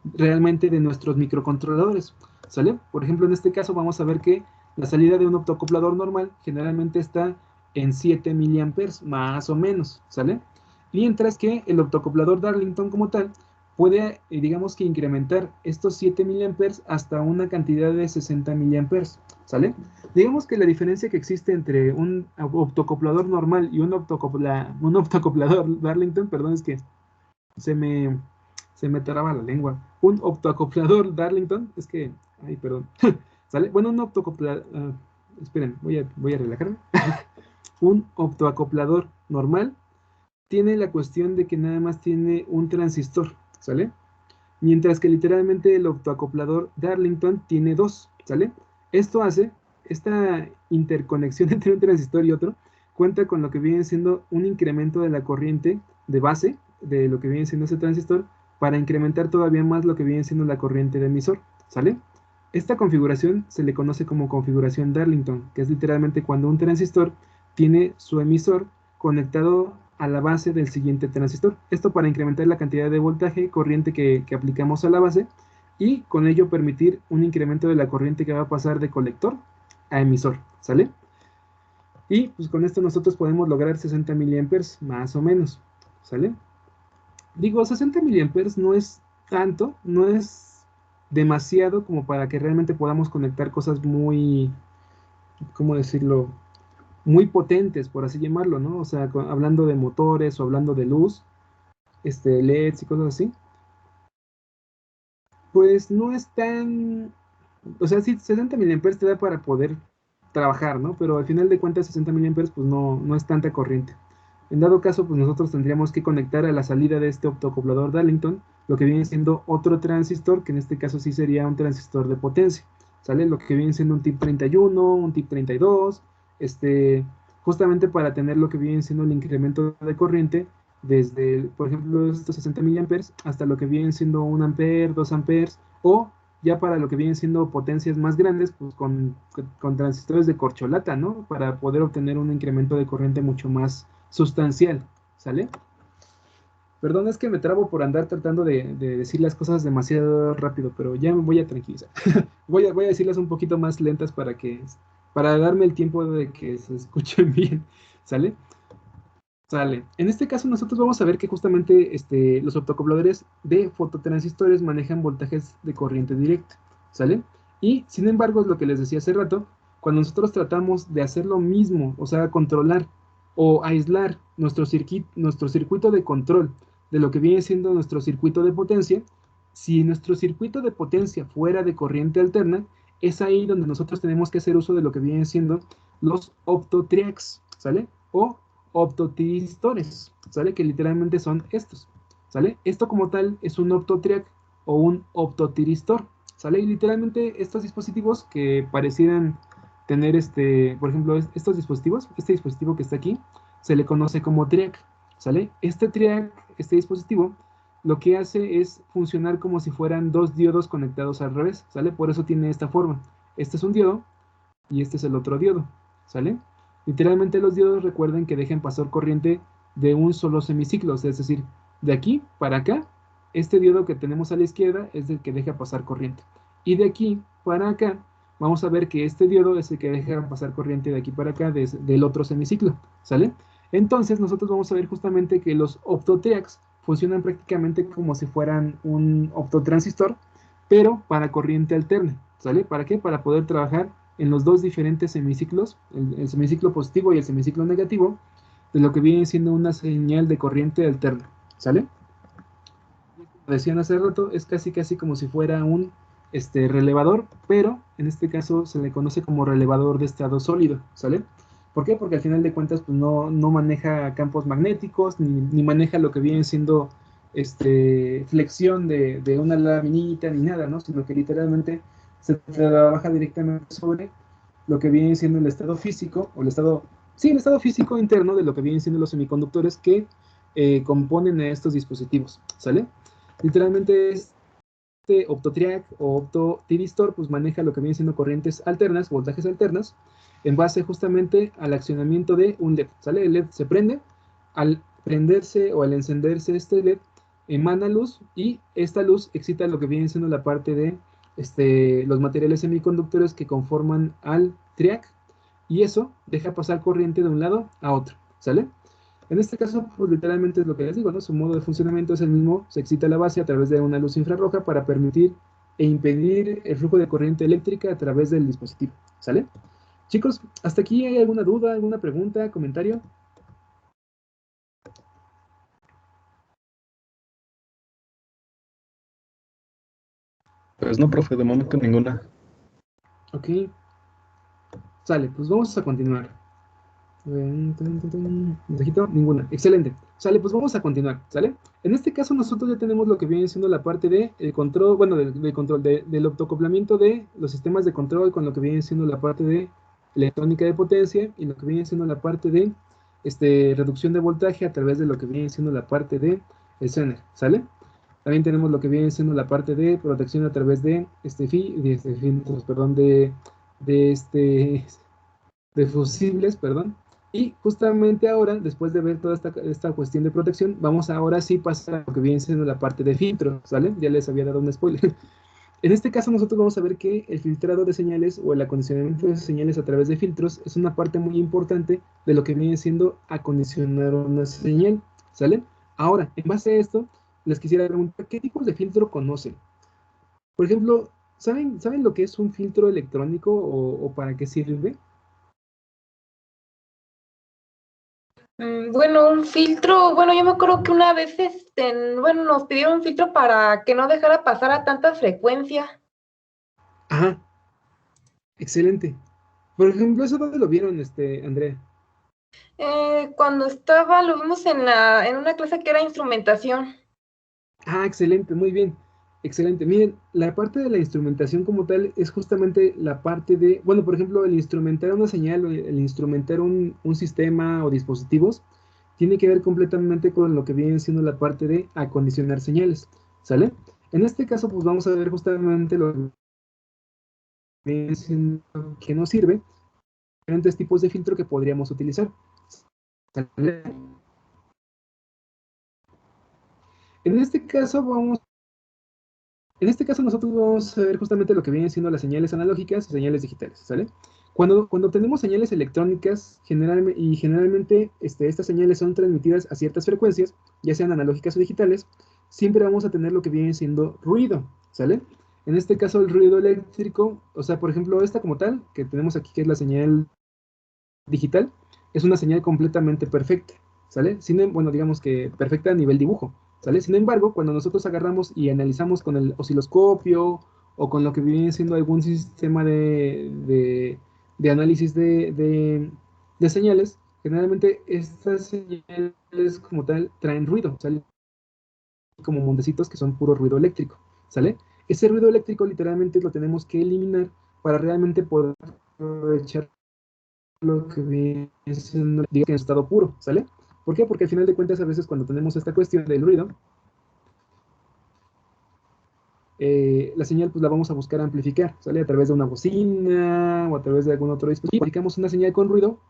realmente de nuestros microcontroladores, ¿sale? Por ejemplo, en este caso vamos a ver que la salida de un optocoplador normal generalmente está en 7 miliamperes, más o menos, ¿sale? Mientras que el optocoplador Darlington como tal puede, digamos que incrementar estos 7 miliamperes hasta una cantidad de 60 miliamperes, ¿sale? Digamos que la diferencia que existe entre un optocoplador normal y un optocoplador Darlington, perdón, es que se me, se me traba la lengua. Un optoacoplador Darlington, es que, ay, perdón, ¿sale? Bueno, un optocoplador, esperen, voy a relajarme. Un optoacoplador normal tiene la cuestión de que nada más tiene un transistor, ¿sale? Mientras que literalmente el optoacoplador Darlington tiene dos, ¿sale? Esto hace, esta interconexión entre un transistor y otro, cuenta con lo que viene siendo un incremento de la corriente de base de lo que viene siendo ese transistor para incrementar todavía más lo que viene siendo la corriente de emisor, ¿sale? Esta configuración se le conoce como configuración Darlington, que es literalmente cuando un transistor tiene su emisor conectado a la base del siguiente transistor. Esto para incrementar la cantidad de voltaje y corriente que aplicamos a la base y con ello permitir un incremento de la corriente que va a pasar de colector a emisor, ¿sale? Y pues con esto nosotros podemos lograr 60 miliamperes más o menos, ¿sale? Digo, 60 miliamperes no es tanto, no es demasiado como para que realmente podamos conectar cosas muy, ¿cómo decirlo? Muy potentes, por así llamarlo, ¿no? O sea, hablando de motores o hablando de luz, LEDs y cosas así, pues no es tan, o sea, sí, 60 miliamperes te da para poder trabajar, ¿no? Pero al final de cuentas 60 miliamperes pues no es tanta corriente. En dado caso, pues nosotros tendríamos que conectar a la salida de este optoacoplador Darlington lo que viene siendo otro transistor, que en este caso sí sería un transistor de potencia, ¿sale? Lo que viene siendo un tip 31, un tip 32, justamente para tener lo que viene siendo el incremento de corriente desde, por ejemplo, estos 60 miliamperes hasta lo que viene siendo 1 ampere, 2 amperes, o ya para lo que vienen siendo potencias más grandes, pues con transistores de corcholata, ¿no? Para poder obtener un incremento de corriente mucho más sustancial, ¿sale? Perdón, es que me trabo por andar tratando de decir las cosas demasiado rápido, pero ya me voy a tranquilizar. Voy a decirlas un poquito más lentas para darme el tiempo de que se escuchen bien, ¿sale? Sale. En este caso nosotros vamos a ver que justamente los optocopladores de fototransistores manejan voltajes de corriente directa, ¿sale? Y sin embargo, es lo que les decía hace rato, cuando nosotros tratamos de hacer lo mismo, o sea, controlar o aislar nuestro circuito de control de lo que viene siendo nuestro circuito de potencia, si nuestro circuito de potencia fuera de corriente alterna, es ahí donde nosotros tenemos que hacer uso de lo que vienen siendo los optotriacs, ¿sale? O optotiristores, ¿sale? Que literalmente son estos, ¿sale? Esto como tal es un optotriac o un optotiristor, ¿sale? Y literalmente estos dispositivos que parecieran tener por ejemplo, estos dispositivos, este dispositivo que está aquí, se le conoce como triac, ¿sale? Este triac, este dispositivo, lo que hace es funcionar como si fueran dos diodos conectados al revés, ¿sale? Por eso tiene esta forma. Este es un diodo y este es el otro diodo, ¿sale? Literalmente los diodos recuerden que dejan pasar corriente de un solo semiciclo, es decir, de aquí para acá, este diodo que tenemos a la izquierda es el que deja pasar corriente. Y de aquí para acá, vamos a ver que este diodo es el que deja pasar corriente de aquí para acá del otro semiciclo, ¿sale? Entonces nosotros vamos a ver justamente que los optotriacs funcionan prácticamente como si fueran un optotransistor, pero para corriente alterna, ¿sale? ¿Para qué? Para poder trabajar en los dos diferentes semiciclos, el semiciclo positivo y el semiciclo negativo, de lo que viene siendo una señal de corriente alterna, ¿sale? Como decían hace rato, es casi como si fuera un relevador, pero en este caso se le conoce como relevador de estado sólido, ¿sale? ¿Por qué? Porque al final de cuentas pues no maneja campos magnéticos, ni maneja lo que viene siendo flexión de una laminita, ni nada, ¿no? Sino que literalmente se trabaja directamente sobre lo que viene siendo el estado físico, o el estado físico interno de lo que vienen siendo los semiconductores que componen a estos dispositivos, ¿sale? Literalmente este optotriac o optotiristor pues maneja lo que viene siendo corrientes alternas, voltajes alternas, en base justamente al accionamiento de un LED, ¿sale? El LED se prende, al prenderse o al encenderse este LED emana luz y esta luz excita lo que viene siendo la parte de los materiales semiconductores que conforman al triac y eso deja pasar corriente de un lado a otro, ¿sale? En este caso, pues literalmente es lo que les digo, ¿no? Su modo de funcionamiento es el mismo, se excita la base a través de una luz infrarroja para permitir e impedir el flujo de corriente eléctrica a través del dispositivo, ¿sale? Chicos, ¿hasta aquí hay alguna duda, alguna pregunta, comentario? Pues no, profe, de momento ninguna. Ok, sale, pues vamos a continuar. Mensajito, ninguna. Excelente. Sale, pues vamos a continuar, ¿sale? En este caso nosotros ya tenemos lo que viene siendo la parte de el control, bueno, del control, del optocoplamiento de los sistemas de control con lo que viene siendo la parte de electrónica de potencia y lo que viene siendo la parte de reducción de voltaje a través de lo que viene siendo la parte de el Zener, ¿sale? También tenemos lo que viene siendo la parte de protección a través de filtros, perdón, de de fusibles, perdón. Y justamente ahora, después de ver toda esta cuestión de protección, vamos ahora sí pasar a lo que viene siendo la parte de filtro, ¿sale? Ya les había dado un spoiler. En este caso nosotros vamos a ver que el filtrado de señales o el acondicionamiento de señales a través de filtros es una parte muy importante de lo que viene siendo acondicionar una señal, ¿sale? Ahora, en base a esto, les quisiera preguntar, ¿qué tipos de filtro conocen? Por ejemplo, ¿saben lo que es un filtro electrónico o para qué sirve? Bueno, un filtro, bueno, yo me acuerdo que una vez, bueno, nos pidieron un filtro para que no dejara pasar a tanta frecuencia. Ajá, excelente. Por ejemplo, ¿eso dónde lo vieron, Andrea? Cuando lo vimos en una clase que era instrumentación. Ah, excelente, muy bien. Excelente. Miren, la parte de la instrumentación como tal es justamente la parte de, bueno, por ejemplo, el instrumentar una señal o el instrumentar un sistema o dispositivos tiene que ver completamente con lo que viene siendo la parte de acondicionar señales, ¿sale? En este caso, pues vamos a ver justamente lo que viene siendo que nos sirve, diferentes tipos de filtro que podríamos utilizar, ¿sale? En este caso nosotros vamos a ver justamente lo que vienen siendo las señales analógicas y señales digitales, ¿sale? Cuando tenemos señales electrónicas, generalmente estas señales son transmitidas a ciertas frecuencias, ya sean analógicas o digitales, siempre vamos a tener lo que viene siendo ruido, ¿sale? En este caso el ruido eléctrico, o sea, por ejemplo, esta como tal, que tenemos aquí, que es la señal digital, es una señal completamente perfecta, ¿sale? Bueno, digamos que perfecta a nivel dibujo, ¿sale? Sin embargo, cuando nosotros agarramos y analizamos con el osciloscopio o con lo que viene siendo algún sistema de análisis de señales, generalmente estas señales como tal traen ruido, ¿sale? Como montecitos que son puro ruido eléctrico, ¿sale? Ese ruido eléctrico literalmente lo tenemos que eliminar para realmente poder aprovechar lo que viene siendo, digamos, en estado puro, ¿sale? ¿Por qué? Porque al final de cuentas a veces cuando tenemos esta cuestión del ruido, la señal pues la vamos a buscar amplificar, ¿sale? A través de una bocina o a través de algún otro dispositivo. Si aplicamos una señal con ruido,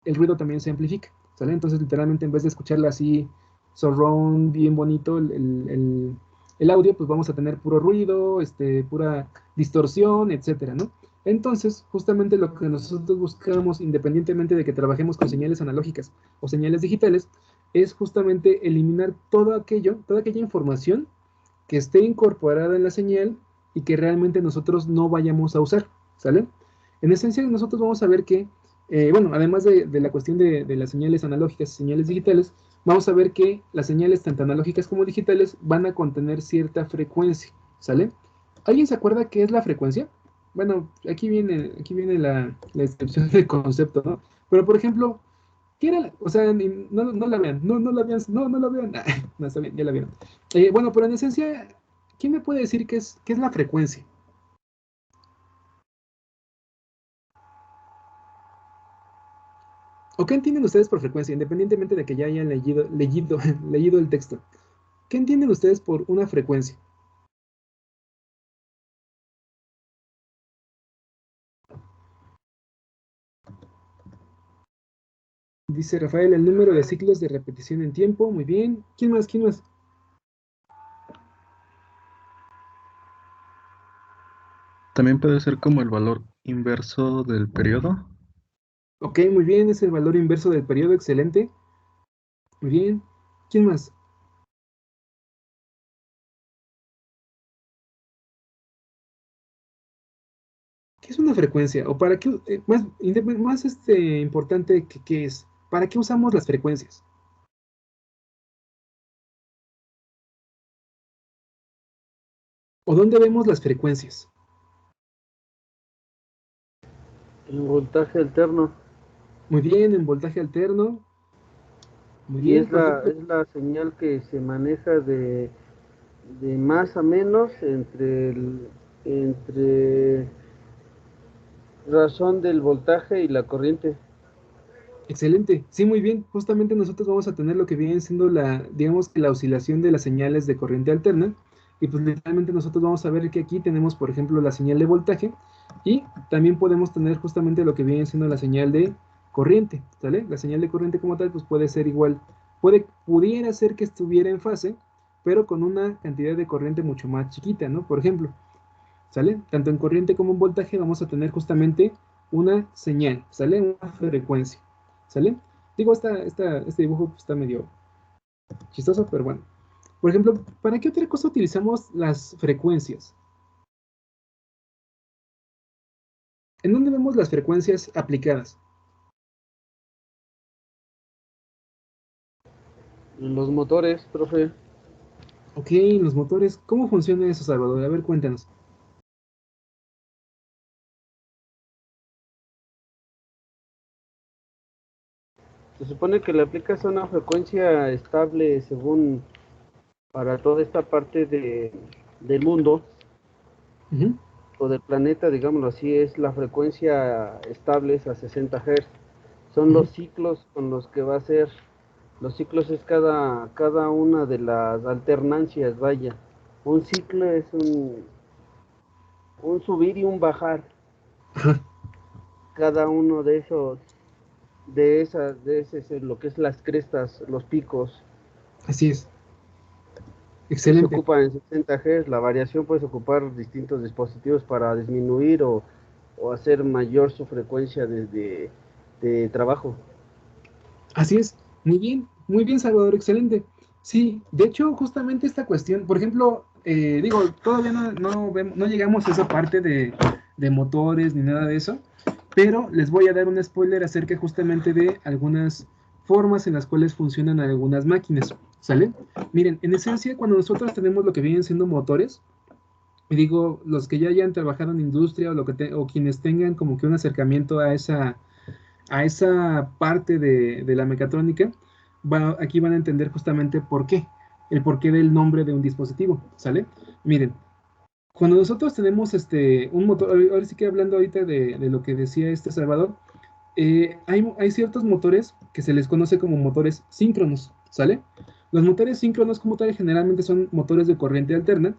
el ruido también se amplifica, ¿sale? Entonces literalmente en vez de escucharla así surround, bien bonito el audio, pues vamos a tener puro ruido, pura distorsión, etcétera, ¿no? Entonces, justamente lo que nosotros buscamos, independientemente de que trabajemos con señales analógicas o señales digitales, es justamente eliminar todo aquello, toda aquella información que esté incorporada en la señal y que realmente nosotros no vayamos a usar, ¿sale? En esencia, nosotros vamos a ver que, bueno, además de la cuestión de las señales analógicas y señales digitales, vamos a ver que las señales tanto analógicas como digitales van a contener cierta frecuencia, ¿sale? ¿Alguien se acuerda qué es la frecuencia? Bueno, aquí viene la descripción del concepto, ¿no? Pero, por ejemplo, ¿qué era? O sea, no la vean, no la vean, no la vean. No, está bien, ya la vieron. Bueno, pero en esencia, ¿quién me puede decir qué es la frecuencia? ¿O qué entienden ustedes por frecuencia, independientemente de que ya hayan leído el texto? ¿Qué entienden ustedes por una frecuencia? Dice Rafael, el número de ciclos de repetición en tiempo. Muy bien. ¿Quién más? ¿Quién más? También puede ser como el valor inverso del periodo. Ok, muy bien. Es el valor inverso del periodo. Excelente. Muy bien. ¿Quién más? ¿Qué es una frecuencia? ¿O para qué? Más importante que qué es. ¿Para qué usamos las frecuencias? ¿O dónde vemos las frecuencias? El voltaje alterno. Muy bien, en voltaje alterno. Muy Y bien, por ejemplo. es la señal que se maneja de más a menos entre razón del voltaje y la corriente. Excelente, sí, muy bien. Justamente nosotros vamos a tener lo que viene siendo digamos que la oscilación de las señales de corriente alterna. Y pues literalmente nosotros vamos a ver que aquí tenemos, por ejemplo, la señal de voltaje y también podemos tener justamente lo que viene siendo la señal de corriente, ¿sale? La señal de corriente como tal, pues puede ser igual, pudiera ser que estuviera en fase, pero con una cantidad de corriente mucho más chiquita, ¿no? Por ejemplo, ¿sale? Tanto en corriente como en voltaje vamos a tener justamente una señal, ¿sale? Una frecuencia, ¿sale? Digo, este dibujo pues, está medio chistoso, pero bueno. Por ejemplo, ¿para qué otra cosa utilizamos las frecuencias? ¿En dónde vemos las frecuencias aplicadas? Los motores, profe. Ok, los motores, ¿cómo funciona eso, Salvador? A ver, cuéntanos. Se supone que le aplicas a una frecuencia estable según para toda esta parte del mundo Ujú. o del planeta, digámoslo así, es la frecuencia estable es a 60 Hz. Son Ujú. los ciclos con los que va a ser. Los ciclos es cada una de las alternancias, vaya. Un ciclo es un subir y un bajar. Ajá. Cada uno de ese es lo que es las crestas, los picos. Así es. Eso se Excelente. ocupa en 60 Hz. La variación puedes ocupar distintos dispositivos para disminuir o hacer mayor su frecuencia de trabajo. Así es. Muy bien, Salvador, excelente. Sí, de hecho, justamente esta cuestión, por ejemplo, digo, todavía no llegamos a esa parte de motores ni nada de eso, pero les voy a dar un spoiler acerca justamente de algunas formas en las cuales funcionan algunas máquinas, ¿sale? Miren, en esencia, cuando nosotros tenemos lo que vienen siendo motores, y digo, los que ya hayan trabajado en industria o quienes tengan como que un acercamiento a esa parte de la mecatrónica, aquí van a entender justamente por qué, el porqué del nombre de un dispositivo, ¿sale? Miren, cuando nosotros tenemos un motor, ahora sí que hablando ahorita de lo que decía Salvador, hay ciertos motores que se les conoce como motores síncronos, ¿sale? Los motores síncronos como tal generalmente son motores de corriente alterna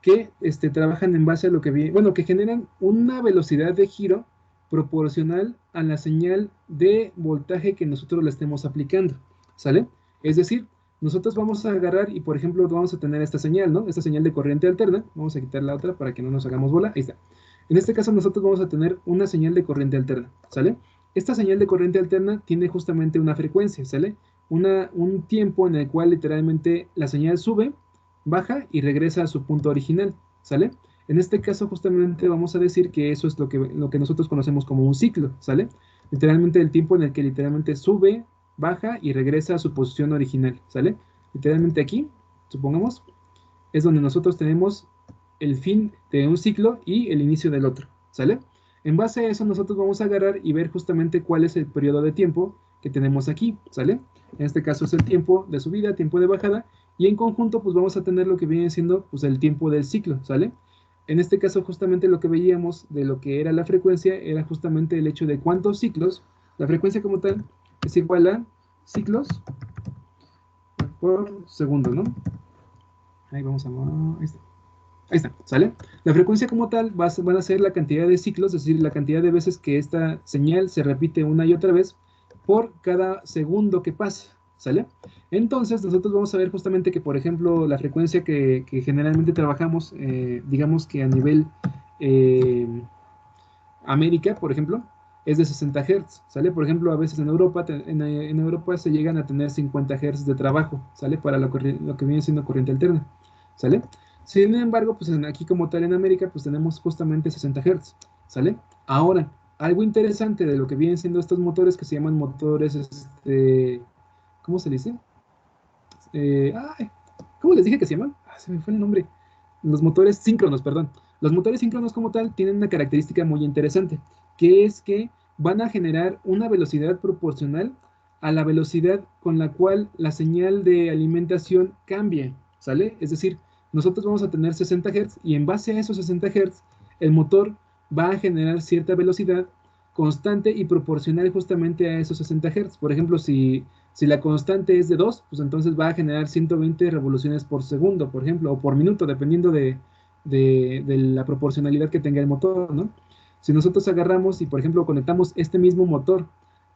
que trabajan en base a lo que bueno, que generan una velocidad de giro proporcional a la señal de voltaje que nosotros le estemos aplicando, ¿sale? Es decir, nosotros vamos a agarrar y, por ejemplo, vamos a tener esta señal, ¿no? Esta señal de corriente alterna. Vamos a quitar la otra para que no nos hagamos bola. Ahí está. En este caso, nosotros vamos a tener una señal de corriente alterna, ¿sale? Esta señal de corriente alterna tiene justamente una frecuencia, ¿sale? Un tiempo en el cual literalmente la señal sube, baja y regresa a su punto original, ¿sale? En este caso justamente vamos a decir que eso es lo que nosotros conocemos como un ciclo, ¿sale? Literalmente el tiempo en el que literalmente sube, baja y regresa a su posición original, ¿sale? Literalmente aquí, supongamos, es donde nosotros tenemos el fin de un ciclo y el inicio del otro, ¿sale? En base a eso nosotros vamos a agarrar y ver justamente cuál es el periodo de tiempo que tenemos aquí, ¿sale? En este caso es el tiempo de subida, tiempo de bajada, y en conjunto pues vamos a tener lo que viene siendo pues el tiempo del ciclo, ¿sale? En este caso justamente lo que veíamos de lo que era la frecuencia era justamente el hecho de cuántos ciclos, la frecuencia como tal es igual a ciclos por segundo, ¿no? Ahí vamos a... Ahí está. Ahí está, ¿sale? La frecuencia como tal van a ser la cantidad de ciclos, es decir, la cantidad de veces que esta señal se repite una y otra vez por cada segundo que pasa, ¿sale? Entonces, nosotros vamos a ver justamente que, por ejemplo, la frecuencia que generalmente trabajamos, digamos que a nivel eh, América, por ejemplo, es de 60 Hz, ¿sale? Por ejemplo, a veces en Europa, en Europa se llegan a tener 50 Hz de trabajo, ¿sale? Para lo que viene siendo corriente alterna, ¿sale? Sin embargo, pues aquí como tal en América, pues tenemos justamente 60 Hz, ¿sale? Ahora, algo interesante de lo que vienen siendo estos motores que se llaman motores, ¿cómo se dice? Ay, ¿cómo les dije que se llaman? Se me fue el nombre. Los motores síncronos, perdón. Los motores síncronos como tal tienen una característica muy interesante, que es que van a generar una velocidad proporcional a la velocidad con la cual la señal de alimentación cambia, ¿sale? Es decir, nosotros vamos a tener 60 Hz y en base a esos 60 Hz, el motor va a generar cierta velocidad constante y proporcional justamente a esos 60 Hz. Por ejemplo, si la constante es de 2, pues entonces va a generar 120 revoluciones por segundo, por ejemplo, o por minuto, dependiendo de la proporcionalidad que tenga el motor, ¿no? Si nosotros agarramos y, por ejemplo, conectamos este mismo motor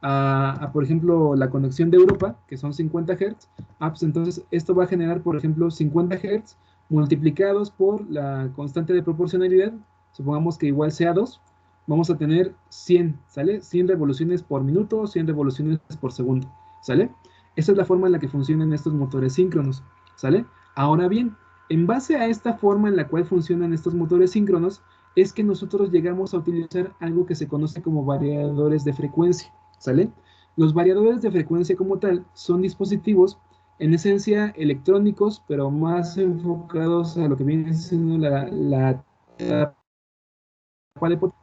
por ejemplo, la conexión de Europa, que son 50 Hz, pues entonces esto va a generar, por ejemplo, 50 Hz multiplicados por la constante de proporcionalidad, supongamos que igual sea 2, vamos a tener 100, ¿sale? 100 revoluciones por minuto, 100 revoluciones por segundo, ¿sale? Esa es la forma en la que funcionan estos motores síncronos, ¿sale? Ahora bien, en base a esta forma en la cual funcionan estos motores síncronos, es que nosotros llegamos a utilizar algo que se conoce como variadores de frecuencia, ¿sale? Los variadores de frecuencia como tal son dispositivos en esencia electrónicos, pero más enfocados a lo que viene siendo la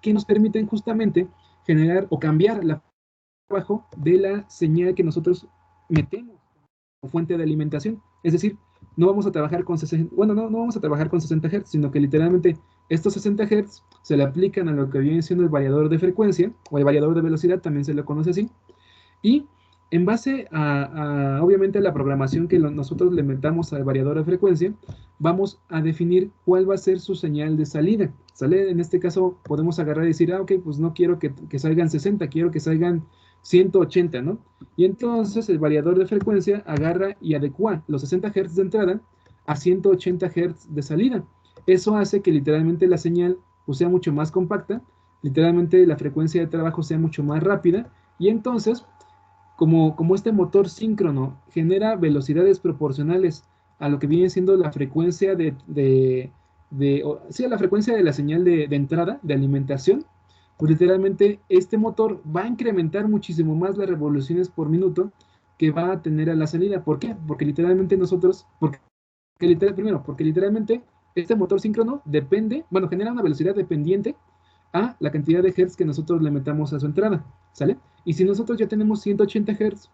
que nos permiten justamente generar o cambiar la trabajo de la señal que nosotros metemos como fuente de alimentación. Es decir, no vamos a trabajar con 60, bueno, no vamos a trabajar con 60 Hz, sino que literalmente estos 60 Hz se le aplican a lo que viene siendo el variador de frecuencia, o el variador de velocidad, también se lo conoce así, y en base obviamente, a la programación que nosotros le metamos al variador de frecuencia, vamos a definir cuál va a ser su señal de salida, ¿sale? En este caso podemos agarrar y decir, ok, pues no quiero que salgan 60, quiero que salgan 180, ¿no? Y entonces el variador de frecuencia agarra y adecua los 60 Hz de entrada a 180 Hz de salida. Eso hace que literalmente la señal pues, sea mucho más compacta, literalmente la frecuencia de trabajo sea mucho más rápida, y entonces como este motor síncrono genera velocidades proporcionales a lo que viene siendo la frecuencia sí, a la frecuencia de la señal de entrada, de alimentación, pues literalmente este motor va a incrementar muchísimo más las revoluciones por minuto que va a tener a la salida. ¿Por qué? Porque literalmente primero, porque literalmente este motor síncrono depende, bueno, genera una velocidad dependiente a la cantidad de hertz que nosotros le metamos a su entrada, ¿sale? Y si nosotros ya tenemos 180 hertz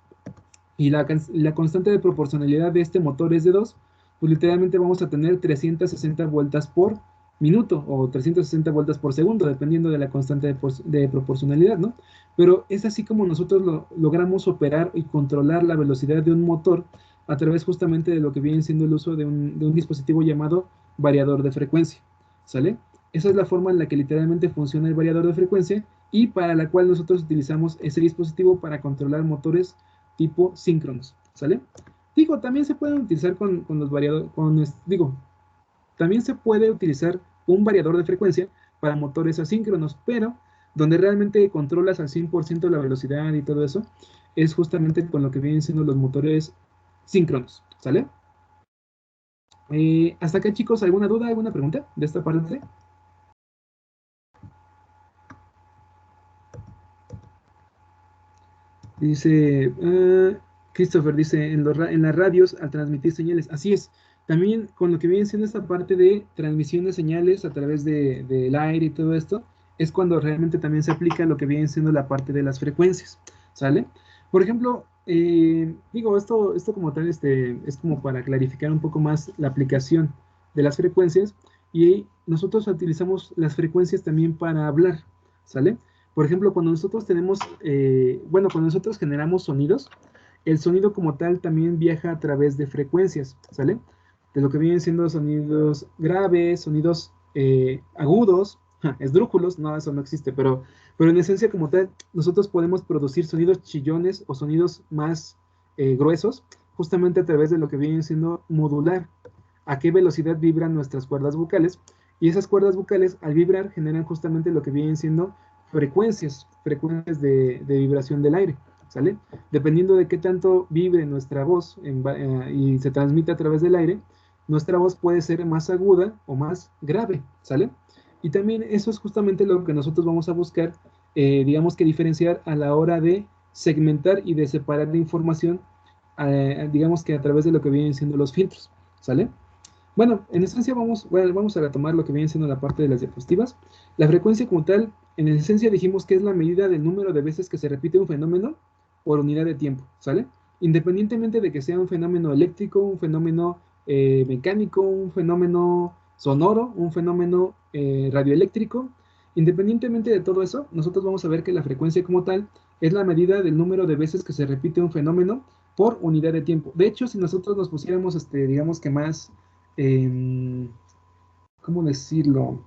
y la constante de proporcionalidad de este motor es de 2, pues literalmente vamos a tener 360 vueltas por minuto o 360 vueltas por segundo, dependiendo de la constante de proporcionalidad, ¿no? Pero es así como nosotros logramos operar y controlar la velocidad de un motor a través justamente de lo que viene siendo el uso de un dispositivo llamado variador de frecuencia, ¿sale? Esa es la forma en la que literalmente funciona el variador de frecuencia y para la cual nosotros utilizamos ese dispositivo para controlar motores tipo síncronos, ¿sale? Digo, también se pueden utilizar con los variadores, también se puede utilizar un variador de frecuencia para motores asíncronos, pero donde realmente controlas al 100% la velocidad y todo eso, es justamente con lo que vienen siendo los motores síncronos, ¿sale? Hasta acá, chicos, ¿alguna duda, alguna pregunta de esta parte? Dice, Christopher dice, en las radios al transmitir señales. Así es. También con lo que viene siendo esta parte de transmisión de señales a través del aire y todo esto, es cuando realmente también se aplica lo que viene siendo la parte de las frecuencias, ¿sale? Por ejemplo, esto como tal, es como para clarificar un poco más la aplicación de las frecuencias, y nosotros utilizamos las frecuencias también para hablar, ¿sale? Por ejemplo, cuando nosotros cuando nosotros generamos sonidos, el sonido como tal también viaja a través de frecuencias, ¿sale? De lo que vienen siendo sonidos graves, sonidos agudos, esdrújulos, no, eso no existe, pero en esencia como tal, nosotros podemos producir sonidos chillones o sonidos más gruesos, justamente a través de lo que viene siendo modular, a qué velocidad vibran nuestras cuerdas vocales, y esas cuerdas vocales al vibrar generan justamente lo que vienen siendo frecuencias de vibración del aire, ¿sale? Dependiendo de qué tanto vibre nuestra voz y se transmite a través del aire, nuestra voz puede ser más aguda o más grave, ¿sale? Y también eso es justamente lo que nosotros vamos a buscar, digamos que diferenciar a la hora de segmentar y de separar la información, digamos que a través de lo que vienen siendo los filtros, ¿sale? Bueno, en esencia vamos a retomar lo que viene siendo la parte de las diapositivas. La frecuencia como tal, en esencia dijimos que es la medida del número de veces que se repite un fenómeno por unidad de tiempo, ¿sale? Independientemente de que sea un fenómeno eléctrico, un fenómeno mecánico, un fenómeno sonoro, un fenómeno radioeléctrico, independientemente de todo eso, nosotros vamos a ver que la frecuencia como tal es la medida del número de veces que se repite un fenómeno por unidad de tiempo. De hecho, si nosotros nos pusiéramos, digamos que más ¿cómo decirlo?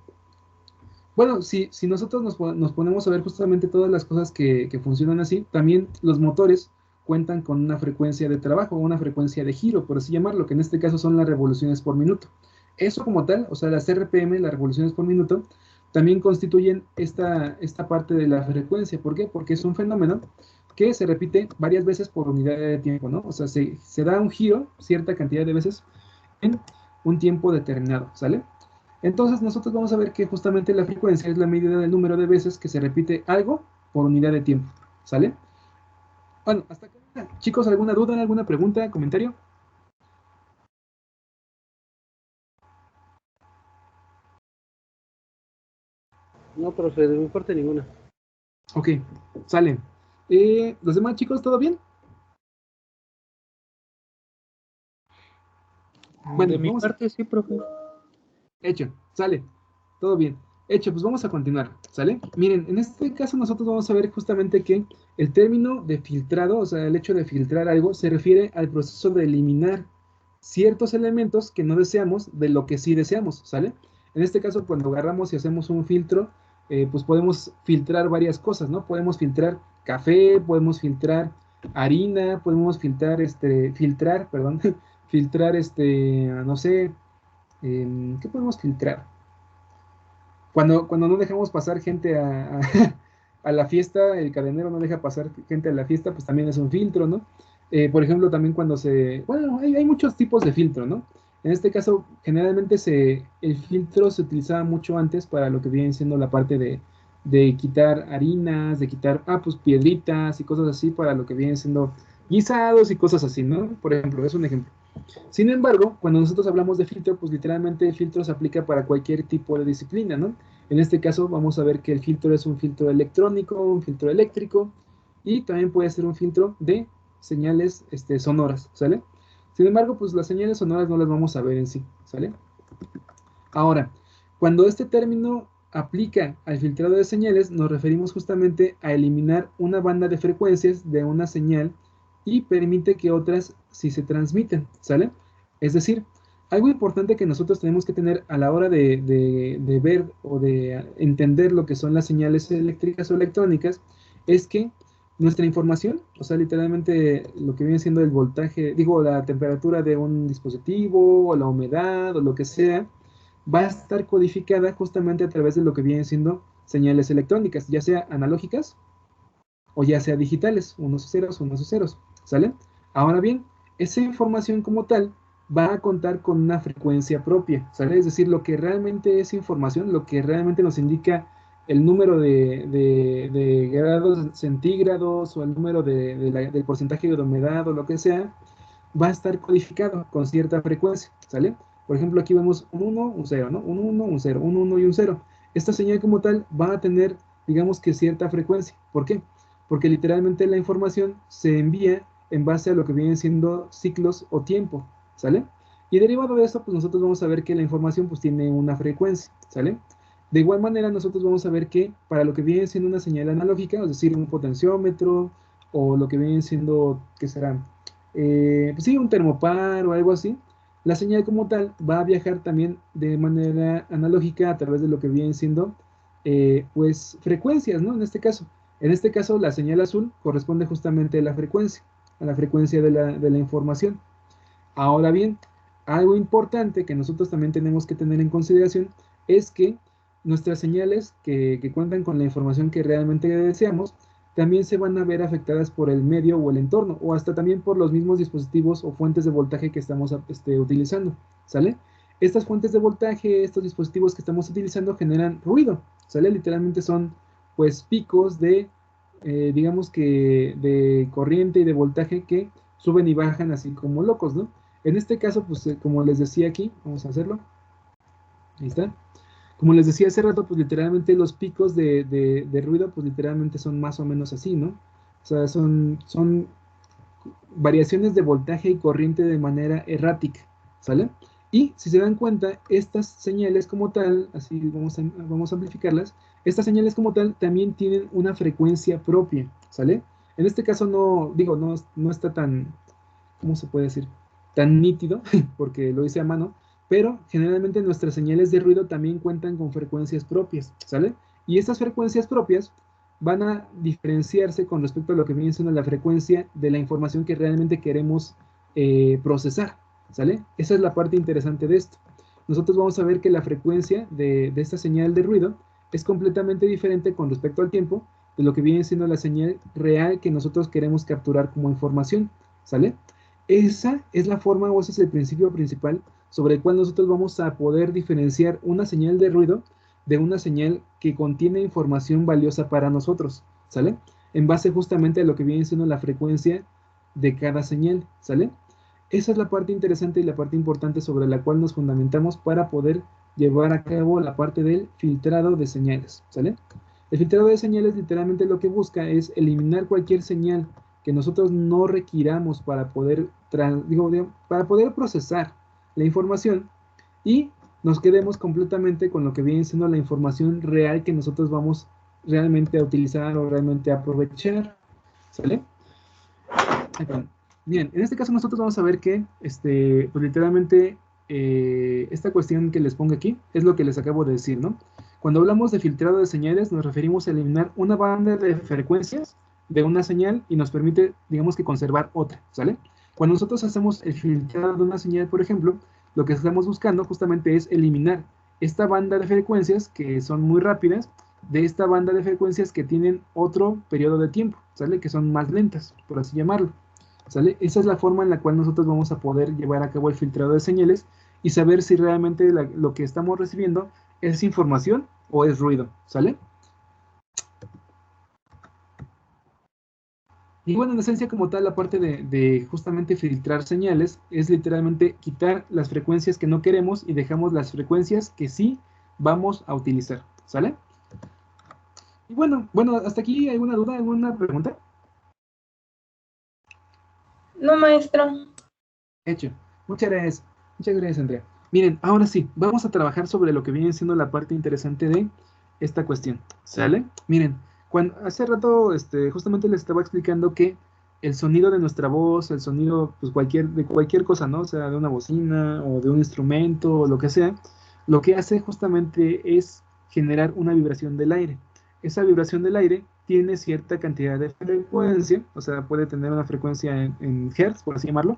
Bueno, si nosotros nos ponemos a ver justamente todas las cosas que funcionan así, también los motores cuentan con una frecuencia de trabajo, una frecuencia de giro, por así llamarlo, que en este caso son las revoluciones por minuto. Eso como tal, o sea, las RPM, las revoluciones por minuto, también constituyen esta parte de la frecuencia. ¿Por qué? Porque es un fenómeno que se repite varias veces por unidad de tiempo, ¿no? O sea, se da un giro cierta cantidad de veces en un tiempo determinado, ¿sale? Entonces nosotros vamos a ver que justamente la frecuencia es la medida del número de veces que se repite algo por unidad de tiempo, ¿sale? Bueno, hasta acá. Chicos, ¿alguna duda, alguna pregunta, comentario? No, profe, de mi parte ninguna. Ok, sale. ¿Los demás chicos, todo bien? Bueno, De mi vamos a... parte, sí, profe. Hecho, sale, todo bien. Hecho, pues vamos a continuar, ¿sale? Miren, en este caso nosotros vamos a ver justamente que el término de filtrado, o sea, el hecho de filtrar algo, se refiere al proceso de eliminar ciertos elementos que no deseamos de lo que sí deseamos, ¿sale? En este caso, cuando agarramos y hacemos un filtro, pues podemos filtrar varias cosas, ¿no? Podemos filtrar café, podemos filtrar harina, podemos filtrar, perdón, filtrar, no sé, ¿qué podemos filtrar? Cuando no dejamos pasar gente a la fiesta, el cadenero no deja pasar gente a la fiesta, pues también es un filtro, ¿no? Por ejemplo, también bueno, hay muchos tipos de filtro, ¿no? En este caso, generalmente el filtro se utilizaba mucho antes para lo que viene siendo la parte de quitar harinas, de quitar, pues piedritas y cosas así, para lo que vienen siendo guisados y cosas así, ¿no? Por ejemplo, es un ejemplo. Sin embargo, cuando nosotros hablamos de filtro, pues literalmente el filtro se aplica para cualquier tipo de disciplina, ¿no? En este caso vamos a ver que el filtro es un filtro electrónico, un filtro eléctrico y también puede ser un filtro de señales sonoras, ¿sale? Sin embargo, pues las señales sonoras no las vamos a ver en sí, ¿sale? Ahora, cuando este término aplica al filtrado de señales, nos referimos justamente a eliminar una banda de frecuencias de una señal y permite que otras sí se transmiten, ¿sale? Es decir, algo importante que nosotros tenemos que tener a la hora de ver o de entender lo que son las señales eléctricas o electrónicas es que nuestra información, o sea, literalmente lo que viene siendo el voltaje, digo, la temperatura de un dispositivo o la humedad o lo que sea, va a estar codificada justamente a través de lo que vienen siendo señales electrónicas, ya sea analógicas o ya sea digitales, unos y ceros, ¿sale? Ahora bien, esa información como tal va a contar con una frecuencia propia, ¿sale? Es decir, lo que realmente es información, lo que realmente nos indica el número de grados centígrados o el número del porcentaje de humedad o lo que sea, va a estar codificado con cierta frecuencia, ¿sale? Por ejemplo, aquí vemos un 1, un 0, ¿no? Un 1, un 0, un 1 y un 0. Esta señal como tal va a tener, digamos que cierta frecuencia. ¿Por qué? Porque literalmente la información se envía en base a lo que vienen siendo ciclos o tiempo, ¿sale? Y derivado de eso, pues nosotros vamos a ver que la información pues tiene una frecuencia, ¿sale? De igual manera, nosotros vamos a ver que para lo que viene siendo una señal analógica, es decir, un potenciómetro o lo que viene siendo, ¿qué será? Pues sí, un termopar o algo así, la señal como tal va a viajar también de manera analógica a través de lo que vienen siendo, pues, frecuencias, ¿no? En este caso, la señal azul corresponde justamente a la frecuencia de la información. Ahora bien, algo importante que nosotros también tenemos que tener en consideración es que nuestras señales que cuentan con la información que realmente deseamos, también se van a ver afectadas por el medio o el entorno, o hasta también por los mismos dispositivos o fuentes de voltaje que estamos utilizando, ¿sale? Estas fuentes de voltaje, estos dispositivos que estamos utilizando generan ruido, ¿sale? Literalmente son, pues, picos digamos que, de corriente y de voltaje que suben y bajan así como locos, ¿no? En este caso, pues como les decía aquí, vamos a hacerlo. Ahí está. Como les decía hace rato, pues literalmente los picos de ruido, pues literalmente son más o menos así, ¿no? O sea, son variaciones de voltaje y corriente de manera errática, ¿sale? Y si se dan cuenta, estas señales como tal, así vamos a amplificarlas, estas señales como tal también tienen una frecuencia propia, ¿sale? En este caso no, digo, no está tan, ¿cómo se puede decir? Tan nítido, porque lo hice a mano, pero generalmente nuestras señales de ruido también cuentan con frecuencias propias, ¿sale? Y estas frecuencias propias van a diferenciarse con respecto a lo que viene siendo la frecuencia de la información que realmente queremos procesar, ¿sale? Esa es la parte interesante de esto. Nosotros vamos a ver que la frecuencia de esta señal de ruido es completamente diferente con respecto al tiempo de lo que viene siendo la señal real que nosotros queremos capturar como información, ¿sale? Esa es la forma o ese es el principio principal sobre el cual nosotros vamos a poder diferenciar una señal de ruido de una señal que contiene información valiosa para nosotros, ¿sale? En base justamente a lo que viene siendo la frecuencia de cada señal, ¿sale? Esa es la parte interesante y la parte importante sobre la cual nos fundamentamos para poder llevar a cabo la parte del filtrado de señales, ¿sale? El filtrado de señales literalmente lo que busca es eliminar cualquier señal que nosotros no requiramos para poder, para poder procesar la información y nos quedemos completamente con lo que viene siendo la información real que nosotros vamos realmente a utilizar o realmente a aprovechar. ¿Sale? Bien, en este caso nosotros vamos a ver que, pues literalmente, esta cuestión que les pongo aquí es lo que les acabo de decir, ¿no? Cuando hablamos de filtrado de señales, nos referimos a eliminar una banda de frecuencias de una señal y nos permite, digamos que, conservar otra, ¿sale? Cuando nosotros hacemos el filtrado de una señal, por ejemplo, lo que estamos buscando justamente es eliminar esta banda de frecuencias que son muy rápidas de esta banda de frecuencias que tienen otro periodo de tiempo, ¿sale? Que son más lentas, por así llamarlo, ¿sale? Esa es la forma en la cual nosotros vamos a poder llevar a cabo el filtrado de señales y saber si realmente lo que estamos recibiendo es información o es ruido, ¿sale? Y bueno, en esencia como tal, la parte de justamente filtrar señales es literalmente quitar las frecuencias que no queremos y dejamos las frecuencias que sí vamos a utilizar, ¿sale? Y bueno, hasta aquí, ¿alguna duda, alguna pregunta? No, maestro. Hecho. Muchas gracias, Andrea. Miren, ahora sí, vamos a trabajar sobre lo que viene siendo la parte interesante de esta cuestión, ¿sale? Miren, hace rato, justamente les estaba explicando que el sonido de nuestra voz, el sonido, pues de cualquier cosa, ¿no? O sea, de una bocina o de un instrumento o lo que sea, lo que hace justamente es generar una vibración del aire. Esa vibración del aire tiene cierta cantidad de frecuencia, o sea, puede tener una frecuencia en hertz, por así llamarlo,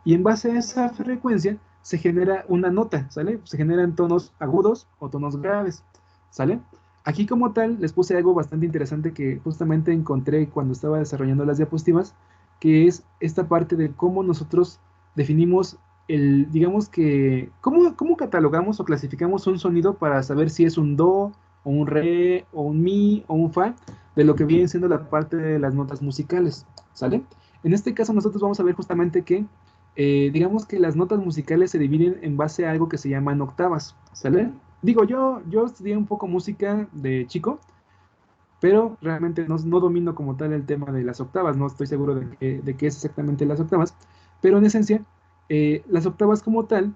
y en base a esa frecuencia se genera una nota, ¿sale? Se generan tonos agudos o tonos graves, ¿sale? Aquí como tal les puse algo bastante interesante que justamente encontré cuando estaba desarrollando las diapositivas, que es esta parte de cómo nosotros definimos digamos que, cómo catalogamos o clasificamos un sonido para saber si es un do, o un re, o un mi, o un fa, de lo que viene siendo la parte de las notas musicales, ¿sale? En este caso nosotros vamos a ver justamente que, digamos que las notas musicales se dividen en base a algo que se llaman octavas, ¿sale? Digo, yo estudié un poco música de chico, pero realmente no domino como tal el tema de las octavas, no estoy seguro de qué es exactamente las octavas, pero en esencia, las octavas como tal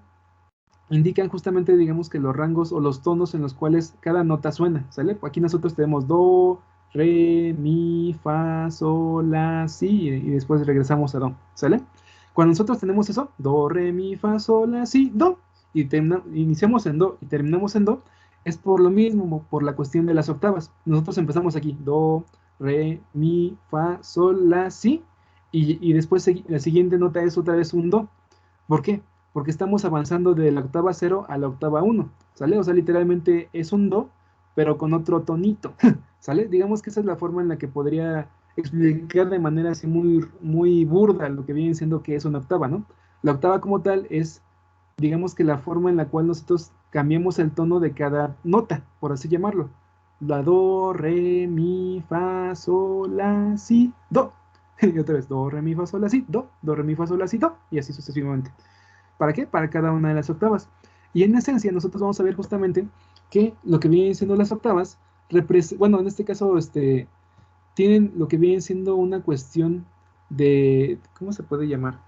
indican justamente, digamos que los rangos o los tonos en los cuales cada nota suena, ¿sale? Aquí nosotros tenemos do, re, mi, fa, sol, la, si, y después regresamos a do, ¿sale? Cuando nosotros tenemos eso, do, re, mi, fa, sol, la, si, do, y iniciamos en do y terminamos en do, es por lo mismo, por la cuestión de las octavas. Nosotros empezamos aquí, do, re, mi, fa, sol, la, si, y después la siguiente nota es otra vez un do. ¿Por qué? Porque estamos avanzando de la octava 0 a la octava 1, ¿sale? O sea, literalmente es un do, pero con otro tonito, ¿sale? Digamos que esa es la forma en la que podría explicar de manera así muy, muy burda lo que viene siendo que es una octava, ¿no? La octava como tal es, digamos que la forma en la cual nosotros cambiamos el tono de cada nota, por así llamarlo. La do, re, mi, fa, sol, la, si, do. Y otra vez, do, re, mi, fa, sol, la, si, do, re, mi, fa, sol, la, si, do, y así sucesivamente. ¿Para qué? Para cada una de las octavas. Y en esencia nosotros vamos a ver justamente que lo que vienen siendo las octavas, bueno, en este caso, tienen lo que viene siendo una cuestión de, ¿cómo se puede llamar?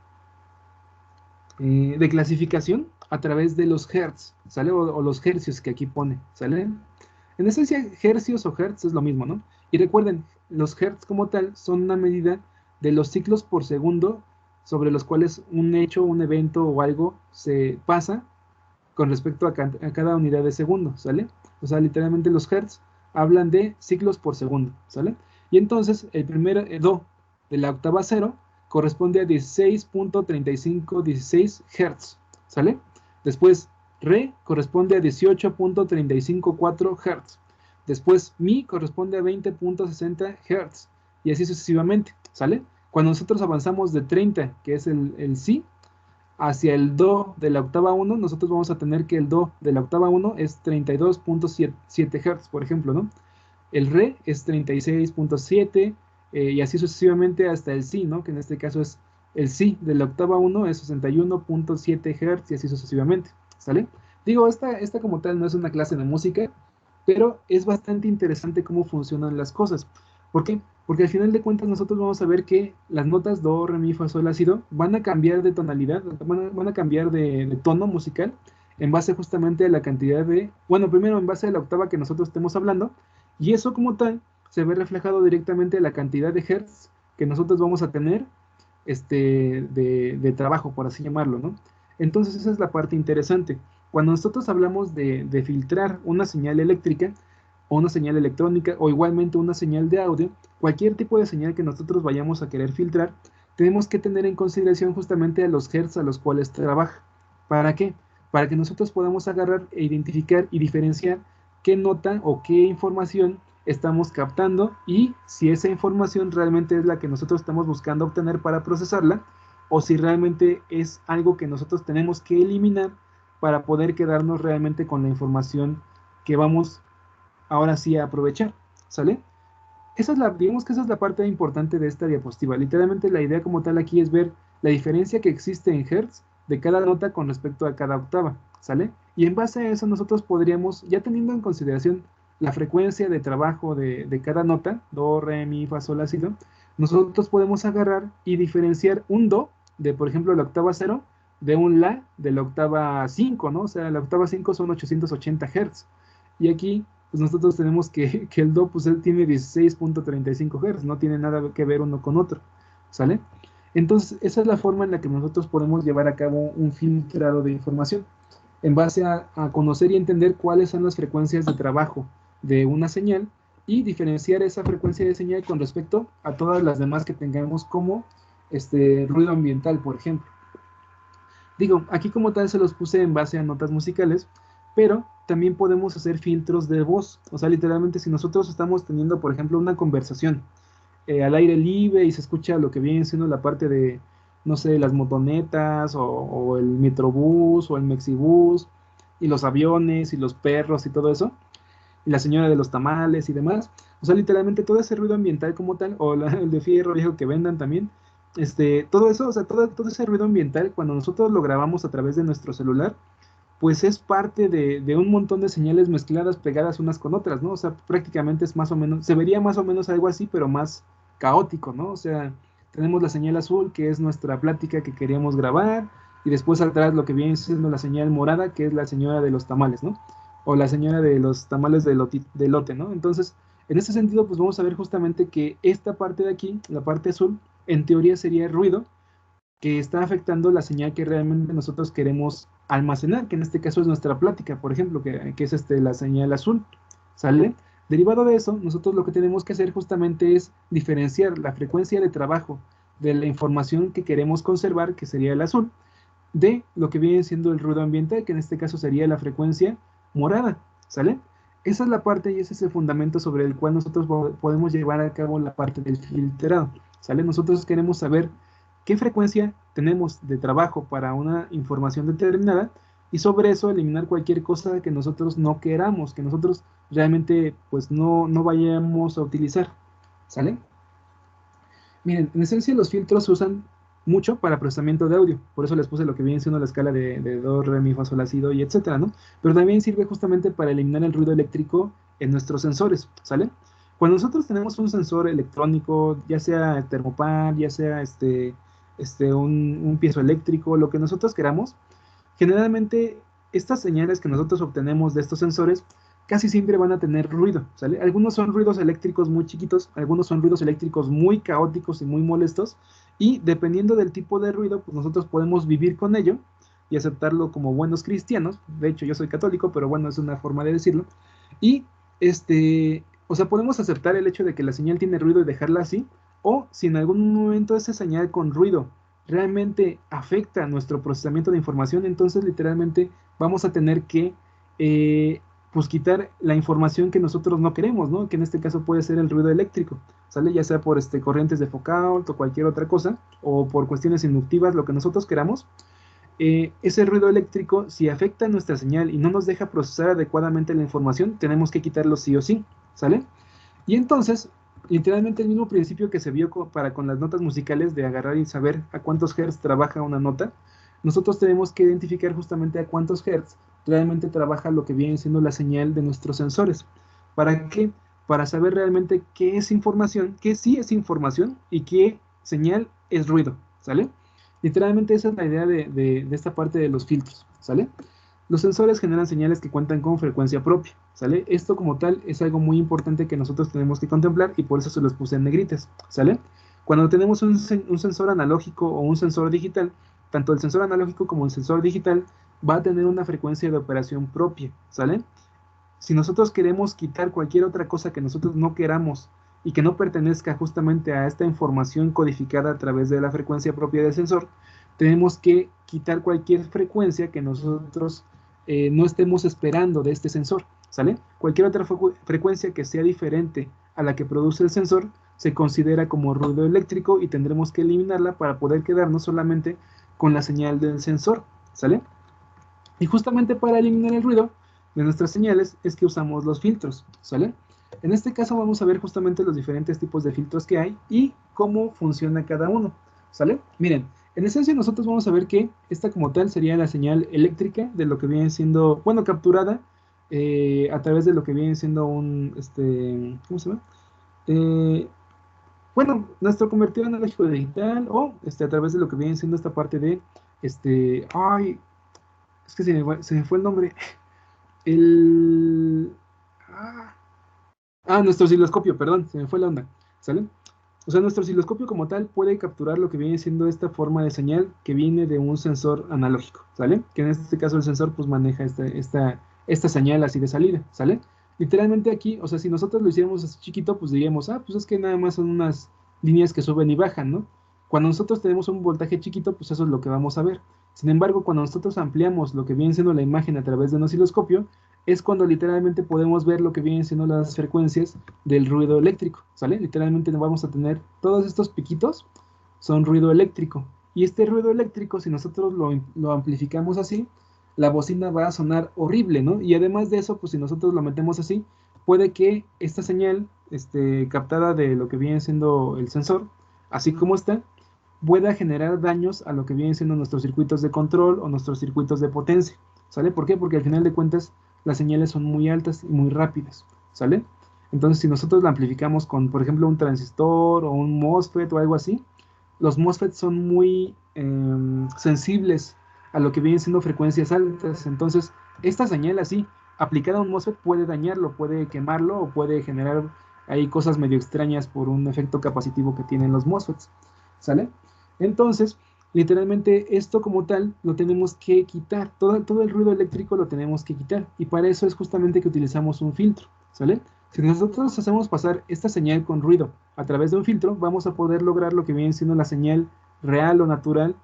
De clasificación a través de los hertz, ¿sale? O los hercios que aquí pone, ¿sale? En esencia, hercios o hertz es lo mismo, ¿no? Y recuerden, los hertz como tal son una medida de los ciclos por segundo sobre los cuales un hecho, un evento o algo se pasa con respecto a cada unidad de segundo, ¿sale? O sea, literalmente los hertz hablan de ciclos por segundo, ¿sale? Y entonces el primer do de la octava 0 corresponde a 16.3516 Hz, ¿sale? Después re corresponde a 18.354 Hz. Después mi corresponde a 20.60 Hz. Y así sucesivamente, ¿sale? Cuando nosotros avanzamos de 30, que es el si, hacia el do de la octava 1, nosotros vamos a tener que el do de la octava 1 es 32.7 Hz, por ejemplo, ¿no? El re es 36.7 y así sucesivamente hasta el si, ¿no? Que en este caso es el si de la octava 1 es 61.7 Hz y así sucesivamente, ¿sale? Digo, esta como tal no es una clase de música, pero es bastante interesante cómo funcionan las cosas. ¿Por qué? Porque al final de cuentas nosotros vamos a ver que las notas do, re, mi, fa, sol, la, si, do van a cambiar de tonalidad, van a cambiar de tono musical en base justamente a la cantidad de, bueno, primero en base a la octava que nosotros estemos hablando, y eso como tal se ve reflejado directamente en la cantidad de hertz que nosotros vamos a tener de trabajo, por así llamarlo, ¿no? Entonces esa es la parte interesante. Cuando nosotros hablamos de filtrar una señal eléctrica, o una señal electrónica, o igualmente una señal de audio, cualquier tipo de señal que nosotros vayamos a querer filtrar, tenemos que tener en consideración justamente a los hertz a los cuales trabaja. ¿Para qué? Para que nosotros podamos agarrar e identificar y diferenciar qué nota o qué información estamos captando y si esa información realmente es la que nosotros estamos buscando obtener para procesarla o si realmente es algo que nosotros tenemos que eliminar para poder quedarnos realmente con la información que vamos ahora sí a aprovechar, ¿sale? Digamos que esa es la parte importante de esta diapositiva. Literalmente la idea como tal aquí es ver la diferencia que existe en hertz de cada nota con respecto a cada octava, ¿sale? Y en base a eso nosotros podríamos, ya teniendo en consideración la frecuencia de trabajo de cada nota, do, re, mi, fa, sol, la, si, do, nosotros podemos agarrar y diferenciar un do de, por ejemplo, la octava 0 de un la de la octava 5, ¿no? O sea, la octava 5 son 880 Hz. Y aquí pues nosotros tenemos que el do pues él tiene 16.35 Hz, no tiene nada que ver uno con otro, ¿sale? Entonces, esa es la forma en la que nosotros podemos llevar a cabo un filtrado de información, en base a conocer y entender cuáles son las frecuencias de trabajo de una señal y diferenciar esa frecuencia de señal con respecto a todas las demás que tengamos como ruido ambiental, por ejemplo. Digo, aquí como tal se los puse en base a notas musicales, pero también podemos hacer filtros de voz. O sea, literalmente si nosotros estamos teniendo, por ejemplo, una conversación al aire libre y se escucha lo que viene siendo la parte de, no sé, las motonetas o el metrobús o el mexibús y los aviones y los perros y todo eso, y la señora de los tamales y demás. O sea, literalmente todo ese ruido ambiental como tal, o el de fierro viejo que vendan también, todo eso, o sea, todo ese ruido ambiental, cuando nosotros lo grabamos a través de nuestro celular, pues es parte de un montón de señales mezcladas, pegadas unas con otras, ¿no? O sea, prácticamente es más o menos, se vería más o menos algo así, pero más caótico, ¿no? O sea, tenemos la señal azul, que es nuestra plática que queríamos grabar, y después atrás lo que viene siendo la señal morada, que es la señora de los tamales, ¿no? O la señora de los tamales de elote, ¿no? Entonces, en ese sentido, pues vamos a ver justamente que esta parte de aquí, la parte azul, en teoría sería el ruido, que está afectando la señal que realmente nosotros queremos almacenar, que en este caso es nuestra plática, por ejemplo, que es la señal azul, ¿sale? Derivado de eso, nosotros lo que tenemos que hacer justamente es diferenciar la frecuencia de trabajo de la información que queremos conservar, que sería el azul, de lo que viene siendo el ruido ambiental, que en este caso sería la frecuencia morada, ¿sale? Esa es la parte y ese es el fundamento sobre el cual nosotros podemos llevar a cabo la parte del filtrado, ¿sale? Nosotros queremos saber qué frecuencia tenemos de trabajo para una información determinada y sobre eso eliminar cualquier cosa que nosotros no queramos, que nosotros realmente pues no vayamos a utilizar, ¿sale? Miren, en esencia los filtros se usan mucho para procesamiento de audio, por eso les puse lo que viene siendo la escala de do, re, mi, fa, sol, la, si, do y etcétera, ¿no? Pero también sirve justamente para eliminar el ruido eléctrico en nuestros sensores, ¿sale? Cuando nosotros tenemos un sensor electrónico, ya sea termopar, ya sea un piezoeléctrico, lo que nosotros queramos, generalmente estas señales que nosotros obtenemos de estos sensores casi siempre van a tener ruido, ¿sale? Algunos son ruidos eléctricos muy chiquitos, algunos son ruidos eléctricos muy caóticos y muy molestos, y dependiendo del tipo de ruido, pues nosotros podemos vivir con ello y aceptarlo como buenos cristianos. De hecho, yo soy católico, pero bueno, es una forma de decirlo. Y o sea, podemos aceptar el hecho de que la señal tiene ruido y dejarla así, o si en algún momento esa señal con ruido realmente afecta nuestro procesamiento de información, entonces literalmente vamos a tener que pues quitar la información que nosotros no queremos, ¿no? Que en este caso puede ser el ruido eléctrico, ¿sale? Ya sea por corrientes de Foucault o cualquier otra cosa, o por cuestiones inductivas, lo que nosotros queramos. Ese ruido eléctrico, si afecta nuestra señal y no nos deja procesar adecuadamente la información, tenemos que quitarlo sí o sí, ¿sale? Y entonces, literalmente el mismo principio que se vio con las notas musicales de agarrar y saber a cuántos hertz trabaja una nota, nosotros tenemos que identificar justamente a cuántos hertz realmente trabaja lo que viene siendo la señal de nuestros sensores. ¿Para qué? Para saber realmente qué es información, qué sí es información y qué señal es ruido, ¿sale? Literalmente esa es la idea de esta parte de los filtros, ¿sale? Los sensores generan señales que cuentan con frecuencia propia, ¿sale? Esto como tal es algo muy importante que nosotros tenemos que contemplar y por eso se los puse en negritas, ¿sale? Cuando tenemos un sensor analógico o un sensor digital, tanto el sensor analógico como el sensor digital va a tener una frecuencia de operación propia, ¿sale? Si nosotros queremos quitar cualquier otra cosa que nosotros no queramos y que no pertenezca justamente a esta información codificada a través de la frecuencia propia del sensor, tenemos que quitar cualquier frecuencia que nosotros no estemos esperando de este sensor, ¿sale? Cualquier otra frecuencia que sea diferente a la que produce el sensor se considera como ruido eléctrico y tendremos que eliminarla para poder quedarnos solamente con la señal del sensor, ¿sale? Y justamente para eliminar el ruido de nuestras señales es que usamos los filtros, ¿sale? En este caso vamos a ver justamente los diferentes tipos de filtros que hay y cómo funciona cada uno, ¿sale? Miren, en esencia nosotros vamos a ver que esta como tal sería la señal eléctrica de lo que viene siendo, bueno, capturada a través de lo que viene siendo un, ¿cómo se llama? Bueno, nuestro convertido analógico de digital o a través de lo que viene siendo esta parte de, ay, es que se me fue el nombre, el, nuestro osciloscopio, perdón, se me fue la onda, ¿sale? O sea, nuestro osciloscopio como tal puede capturar lo que viene siendo esta forma de señal que viene de un sensor analógico, ¿sale? Que en este caso el sensor pues maneja esta señal así de salida, ¿sale? Literalmente aquí, o sea, si nosotros lo hiciéramos así chiquito, pues diríamos, pues es que nada más son unas líneas que suben y bajan, ¿no? Cuando nosotros tenemos un voltaje chiquito, pues eso es lo que vamos a ver. Sin embargo, cuando nosotros ampliamos lo que viene siendo la imagen a través de un osciloscopio, es cuando literalmente podemos ver lo que vienen siendo las frecuencias del ruido eléctrico, ¿sale? Literalmente vamos a tener todos estos piquitos, son ruido eléctrico. Y este ruido eléctrico, si nosotros lo amplificamos así, la bocina va a sonar horrible, ¿no? Y además de eso, pues si nosotros lo metemos así, puede que esta señal, captada de lo que viene siendo el sensor, así como está, pueda generar daños a lo que vienen siendo nuestros circuitos de control o nuestros circuitos de potencia, ¿sale? ¿Por qué? Porque al final de cuentas las señales son muy altas y muy rápidas, ¿sale? Entonces si nosotros la amplificamos con, por ejemplo, un transistor o un MOSFET o algo así, los MOSFET son muy sensibles a lo que vienen siendo frecuencias altas, entonces esta señal así, aplicada a un MOSFET puede dañarlo, puede quemarlo o puede generar ahí cosas medio extrañas por un efecto capacitivo que tienen los MOSFETs, ¿sale? Entonces, literalmente esto como tal lo tenemos que quitar, todo el ruido eléctrico lo tenemos que quitar y para eso es justamente que utilizamos un filtro, ¿sale? Si nosotros hacemos pasar esta señal con ruido a través de un filtro, vamos a poder lograr lo que viene siendo la señal real o natural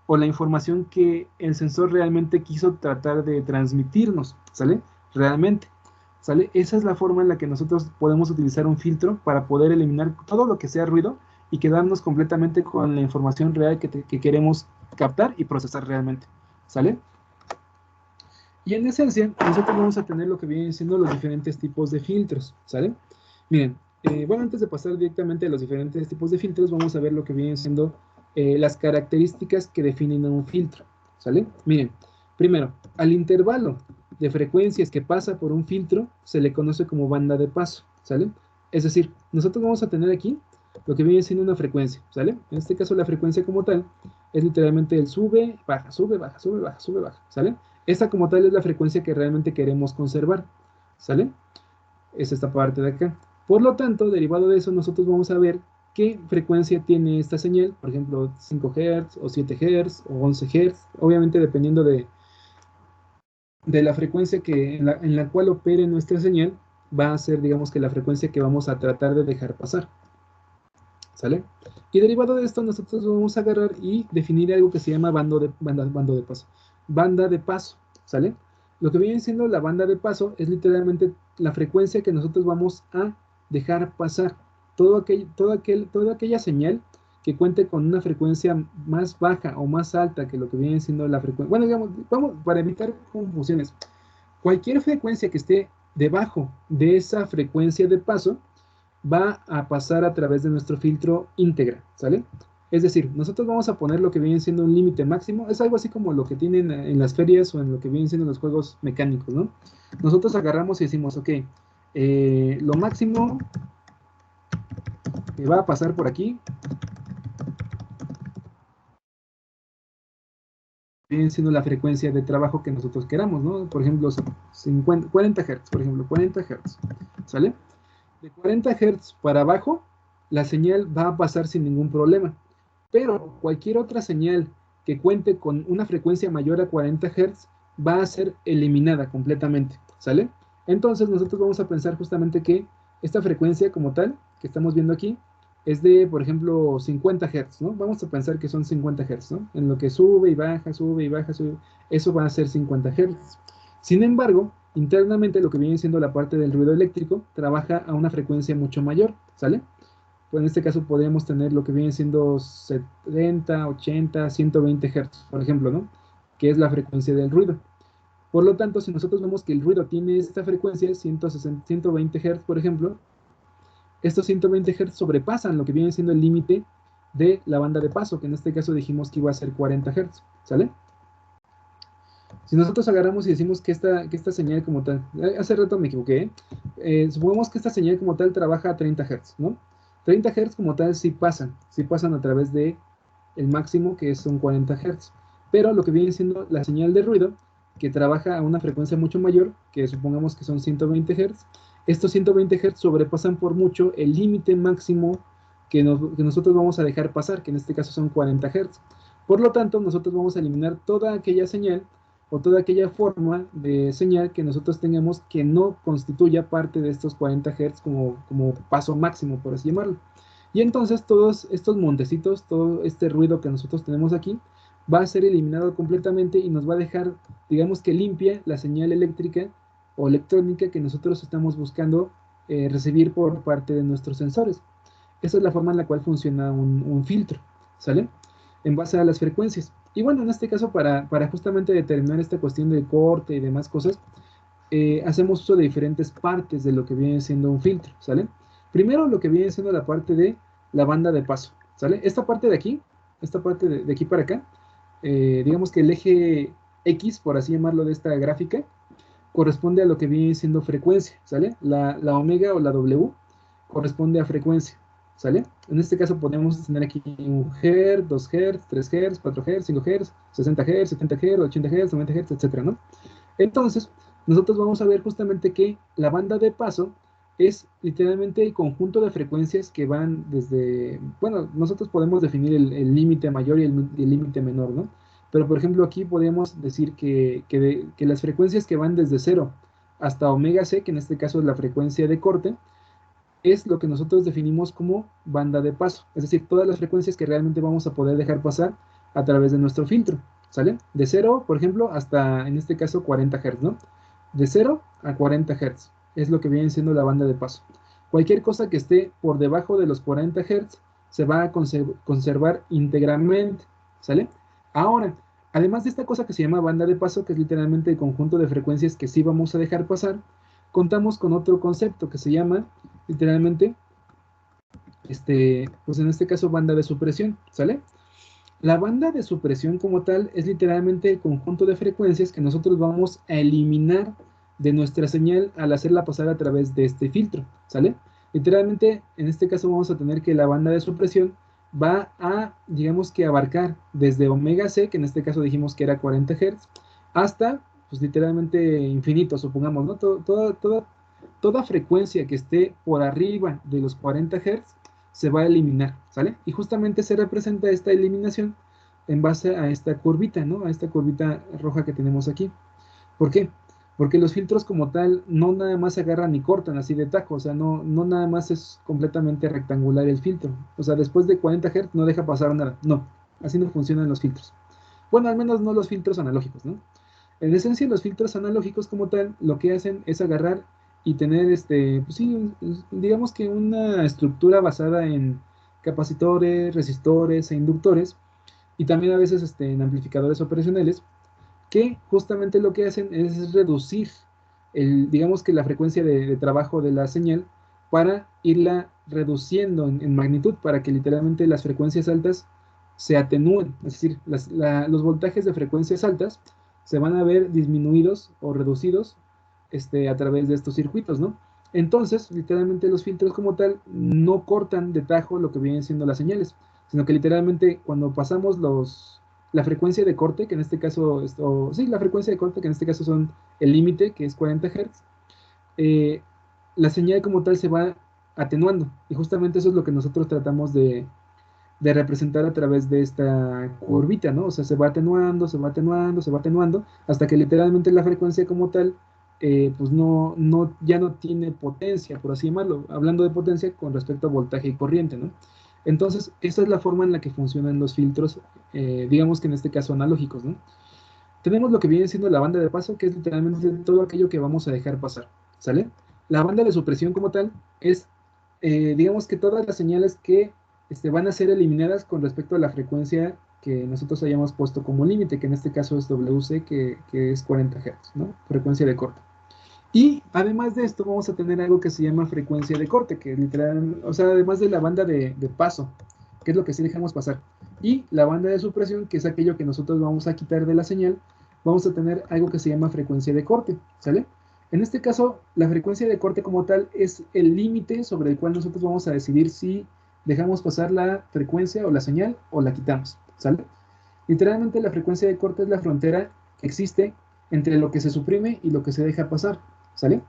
o la información que el sensor realmente quiso tratar de transmitirnos, ¿sale? Realmente, ¿sale? Esa es la forma en la que nosotros podemos utilizar un filtro para poder eliminar todo lo que sea ruido y quedarnos completamente con la información real que queremos captar y procesar realmente, ¿sale? Y en esencia, nosotros vamos a tener lo que vienen siendo los diferentes tipos de filtros, ¿sale? Miren, bueno, antes de pasar directamente a los diferentes tipos de filtros, vamos a ver lo que vienen siendo las características que definen a un filtro, ¿sale? Miren, primero, al intervalo de frecuencias que pasa por un filtro se le conoce como banda de paso, ¿sale? Es decir, nosotros vamos a tener aquí lo que viene siendo una frecuencia, ¿sale? En este caso la frecuencia como tal es literalmente el sube, baja, sube, baja, sube, baja, sube, baja, ¿sale? Esta como tal es la frecuencia que realmente queremos conservar, ¿sale? Es esta parte de acá. Por lo tanto, derivado de eso, nosotros vamos a ver qué frecuencia tiene esta señal, por ejemplo, 5 Hz o 7 Hz o 11 Hz, obviamente dependiendo de la frecuencia en la cual opere nuestra señal, va a ser, digamos que la frecuencia que vamos a tratar de dejar pasar, ¿sale? Y derivado de esto, nosotros vamos a agarrar y definir algo que se llama banda de paso, ¿sale? Lo que viene siendo la banda de paso es literalmente la frecuencia que nosotros vamos a dejar pasar. Toda aquella señal que cuente con una frecuencia más baja o más alta que lo que viene siendo la frecuencia. Bueno, digamos, vamos, para evitar confusiones, cualquier frecuencia que esté debajo de esa frecuencia de paso va a pasar a través de nuestro filtro íntegra, ¿sale? Es decir, nosotros vamos a poner lo que viene siendo un límite máximo. Es algo así como lo que tienen en las ferias o en lo que vienen siendo los juegos mecánicos, ¿no? Nosotros agarramos y decimos, ok, lo máximo que va a pasar por aquí viene siendo la frecuencia de trabajo que nosotros queramos, ¿no? Por ejemplo, 40 Hz, por ejemplo, 40 Hz, ¿sale? De 40 Hz para abajo, la señal va a pasar sin ningún problema. Pero cualquier otra señal que cuente con una frecuencia mayor a 40 Hz va a ser eliminada completamente, ¿sale? Entonces nosotros vamos a pensar justamente que esta frecuencia como tal, que estamos viendo aquí, es de, por ejemplo, 50 Hz, ¿no? Vamos a pensar que son 50 Hz, ¿no? En lo que sube y baja, sube y baja, sube, eso va a ser 50 Hz. Sin embargo, internamente lo que viene siendo la parte del ruido eléctrico trabaja a una frecuencia mucho mayor, ¿sale? Pues en este caso podríamos tener lo que viene siendo 70, 80, 120 Hz, por ejemplo, ¿no? Que es la frecuencia del ruido. Por lo tanto, si nosotros vemos que el ruido tiene esta frecuencia, 160, 120 Hz, por ejemplo, estos 120 Hz sobrepasan lo que viene siendo el límite de la banda de paso, que en este caso dijimos que iba a ser 40 Hz, ¿sale? Si nosotros agarramos y decimos que esta señal como tal, hace rato me equivoqué, supongamos que esta señal como tal trabaja a 30 Hz, ¿no? 30 Hz como tal sí pasan a través de el máximo que son 40 Hz, pero lo que viene siendo la señal de ruido, que trabaja a una frecuencia mucho mayor, que supongamos que son 120 Hz, estos 120 Hz sobrepasan por mucho el límite máximo que nosotros vamos a dejar pasar, que en este caso son 40 Hz. Por lo tanto, nosotros vamos a eliminar toda aquella señal o toda aquella forma de señal que nosotros tengamos que no constituya parte de estos 40 Hz como paso máximo, por así llamarlo. Y entonces todos estos montecitos, todo este ruido que nosotros tenemos aquí, va a ser eliminado completamente y nos va a dejar, digamos que limpia la señal eléctrica o electrónica que nosotros estamos buscando recibir por parte de nuestros sensores. Esa es la forma en la cual funciona un filtro, ¿sale? En base a las frecuencias. Y bueno, en este caso, para justamente determinar esta cuestión de corte y demás cosas, hacemos uso de diferentes partes de lo que viene siendo un filtro, ¿sale? Primero, lo que viene siendo la parte de la banda de paso, ¿sale? Esta parte de aquí, esta parte de aquí para acá, digamos que el eje X, por así llamarlo, de esta gráfica, corresponde a lo que viene siendo frecuencia, ¿sale? La omega o la W corresponde a frecuencia, ¿sale? En este caso podemos tener aquí 1 Hz, 2 Hz, 3 Hz, 4 Hz, 5 Hz, 60 Hz, 70 Hz, 80 Hz, 90 Hz, etcétera, ¿no? Entonces, nosotros vamos a ver justamente que la banda de paso es literalmente el conjunto de frecuencias que van desde, bueno, nosotros podemos definir el límite mayor y el límite menor, ¿no? Pero por ejemplo aquí podemos decir que las frecuencias que van desde 0 hasta omega c, que en este caso es la frecuencia de corte, es lo que nosotros definimos como banda de paso, es decir, todas las frecuencias que realmente vamos a poder dejar pasar a través de nuestro filtro, ¿sale? De 0, por ejemplo, hasta, en este caso, 40 Hz, ¿no? De 0 a 40 Hz es lo que viene siendo la banda de paso. Cualquier cosa que esté por debajo de los 40 Hz se va a conservar íntegramente, ¿sale? Ahora, además de esta cosa que se llama banda de paso, que es literalmente el conjunto de frecuencias que sí vamos a dejar pasar, contamos con otro concepto que se llama, literalmente, pues en este caso banda de supresión, ¿sale? La banda de supresión como tal es literalmente el conjunto de frecuencias que nosotros vamos a eliminar de nuestra señal al hacerla pasar a través de este filtro, ¿sale? Literalmente, en este caso vamos a tener que la banda de supresión va a, digamos que abarcar desde omega c, que en este caso dijimos que era 40 Hz, hasta, pues literalmente infinito, supongamos, ¿no? Toda frecuencia que esté por arriba de los 40 Hz se va a eliminar, ¿sale? Y justamente se representa esta eliminación en base a esta curvita, ¿no? A esta curvita roja que tenemos aquí. ¿Por qué? Porque los filtros como tal no nada más se agarran y cortan así de tajo, o sea, no nada más es completamente rectangular el filtro. O sea, después de 40 Hz no deja pasar nada. No, así no funcionan los filtros. Bueno, al menos no los filtros analógicos, ¿no? En esencia, los filtros analógicos como tal, lo que hacen es agarrar y tener, pues sí, digamos que una estructura basada en capacitores, resistores e inductores, y también a veces en amplificadores operacionales, que justamente lo que hacen es reducir, digamos que la frecuencia de trabajo de la señal para irla reduciendo en magnitud, para que literalmente las frecuencias altas se atenúen, es decir, los voltajes de frecuencias altas se van a ver disminuidos o reducidos a través de estos circuitos, ¿no? Entonces, literalmente los filtros como tal no cortan de tajo lo que vienen siendo las señales, sino que literalmente cuando pasamos la frecuencia de corte, que en este caso, la frecuencia de corte, que en este caso son el límite, que es 40 Hz, la señal como tal se va atenuando, y justamente eso es lo que nosotros tratamos de representar a través de esta curvita, ¿no? O sea, se va atenuando, se va atenuando, se va atenuando, hasta que literalmente la frecuencia como tal, pues ya no tiene potencia, por así llamarlo, hablando de potencia con respecto a voltaje y corriente, ¿no? Entonces, esa es la forma en la que funcionan los filtros, digamos que en este caso analógicos, ¿no? Tenemos lo que viene siendo la banda de paso, que es literalmente todo aquello que vamos a dejar pasar, ¿sale? La banda de supresión como tal es, digamos que todas las señales que van a ser eliminadas con respecto a la frecuencia que nosotros hayamos puesto como límite, que en este caso es WC, que es 40 Hz, ¿no? Frecuencia de corte. Y además de esto vamos a tener algo que se llama frecuencia de corte, que literal, o sea, además de la banda de paso, que es lo que sí dejamos pasar, y la banda de supresión, que es aquello que nosotros vamos a quitar de la señal, vamos a tener algo que se llama frecuencia de corte, ¿sale? En este caso, la frecuencia de corte como tal es el límite sobre el cual nosotros vamos a decidir si dejamos pasar la frecuencia o la señal o la quitamos, ¿sale? Literalmente la frecuencia de corte es la frontera que existe entre lo que se suprime y lo que se deja pasar, ¿sale?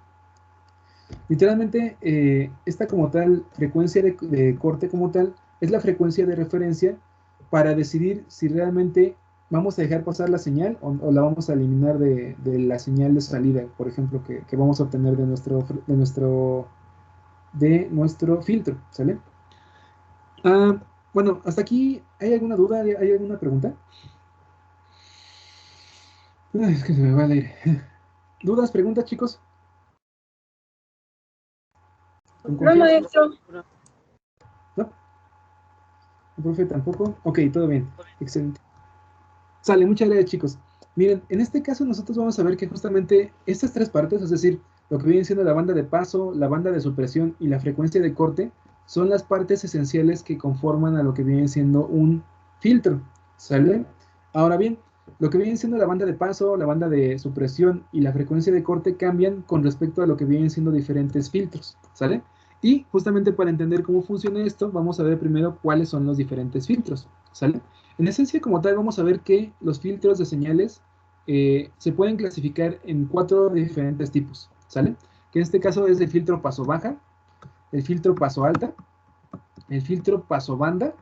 Literalmente esta como tal frecuencia de corte como tal es la frecuencia de referencia para decidir si realmente vamos a dejar pasar la señal o la vamos a eliminar de la señal de salida, por ejemplo, que vamos a obtener de nuestro filtro, ¿sale? Bueno, hasta aquí, ¿hay alguna duda? ¿Hay alguna pregunta? Ay, es que se me va el aire. ¿Dudas, preguntas, chicos? No, maestro. ¿No? ¿El profe tampoco? Ok, todo bien. Excelente. Sale, muchas gracias, chicos. Miren, en este caso nosotros vamos a ver que justamente estas tres partes, es decir, lo que viene siendo la banda de paso, la banda de supresión y la frecuencia de corte, son las partes esenciales que conforman a lo que viene siendo un filtro, ¿sale? Ahora bien, lo que viene siendo la banda de paso, la banda de supresión y la frecuencia de corte cambian con respecto a lo que vienen siendo diferentes filtros, ¿sale? Y justamente para entender cómo funciona esto, vamos a ver primero cuáles son los diferentes filtros, ¿sale? En esencia, como tal, vamos a ver que los filtros de señales se pueden clasificar en 4 diferentes tipos, ¿sale? Que en este caso es el filtro paso baja, el filtro paso alta, el filtro paso banda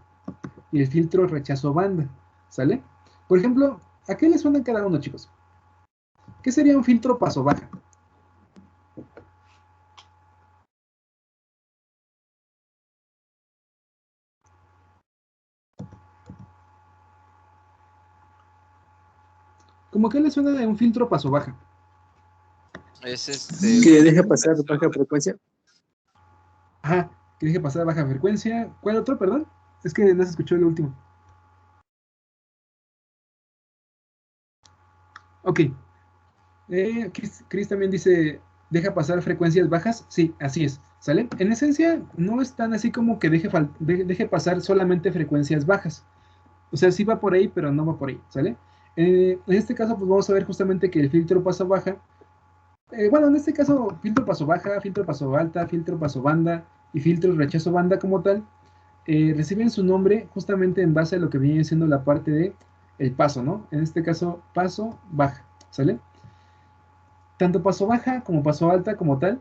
y el filtro rechazo banda, ¿sale? Por ejemplo, ¿a qué le suena cada uno, chicos? ¿Qué sería un filtro paso baja? ¿Cómo que le suena de un filtro paso baja? Es Que deja pasar baja frecuencia. Ajá, que deje pasar baja frecuencia. ¿Cuál otro, perdón? Es que no se escuchó el último. Ok. Chris también dice, ¿deja pasar frecuencias bajas? Sí, así es, ¿sale? En esencia, no es tan así como que deje pasar solamente frecuencias bajas. O sea, sí va por ahí, pero no va por ahí, ¿sale? En este caso, pues vamos a ver justamente que el filtro paso baja, bueno, en este caso, filtro paso baja, filtro paso alta, filtro paso banda y filtro rechazo banda como tal, reciben su nombre justamente en base a lo que viene siendo la parte de el paso, ¿no? En este caso, paso baja, ¿sale? Tanto paso baja como paso alta como tal,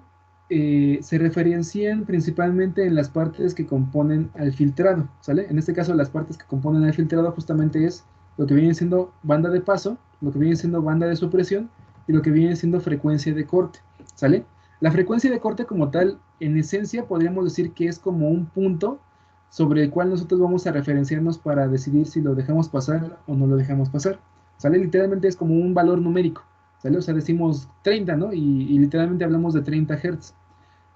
se referencian principalmente en las partes que componen al filtrado, ¿sale? En este caso las partes que componen al filtrado justamente es lo que viene siendo banda de paso, lo que viene siendo banda de supresión y lo que viene siendo frecuencia de corte, ¿sale? La frecuencia de corte como tal, en esencia podríamos decir que es como un punto sobre el cual nosotros vamos a referenciarnos para decidir si lo dejamos pasar o no lo dejamos pasar, ¿sale? Literalmente es como un valor numérico, ¿sale? O sea, decimos 30, ¿no? Y literalmente hablamos de 30 Hz.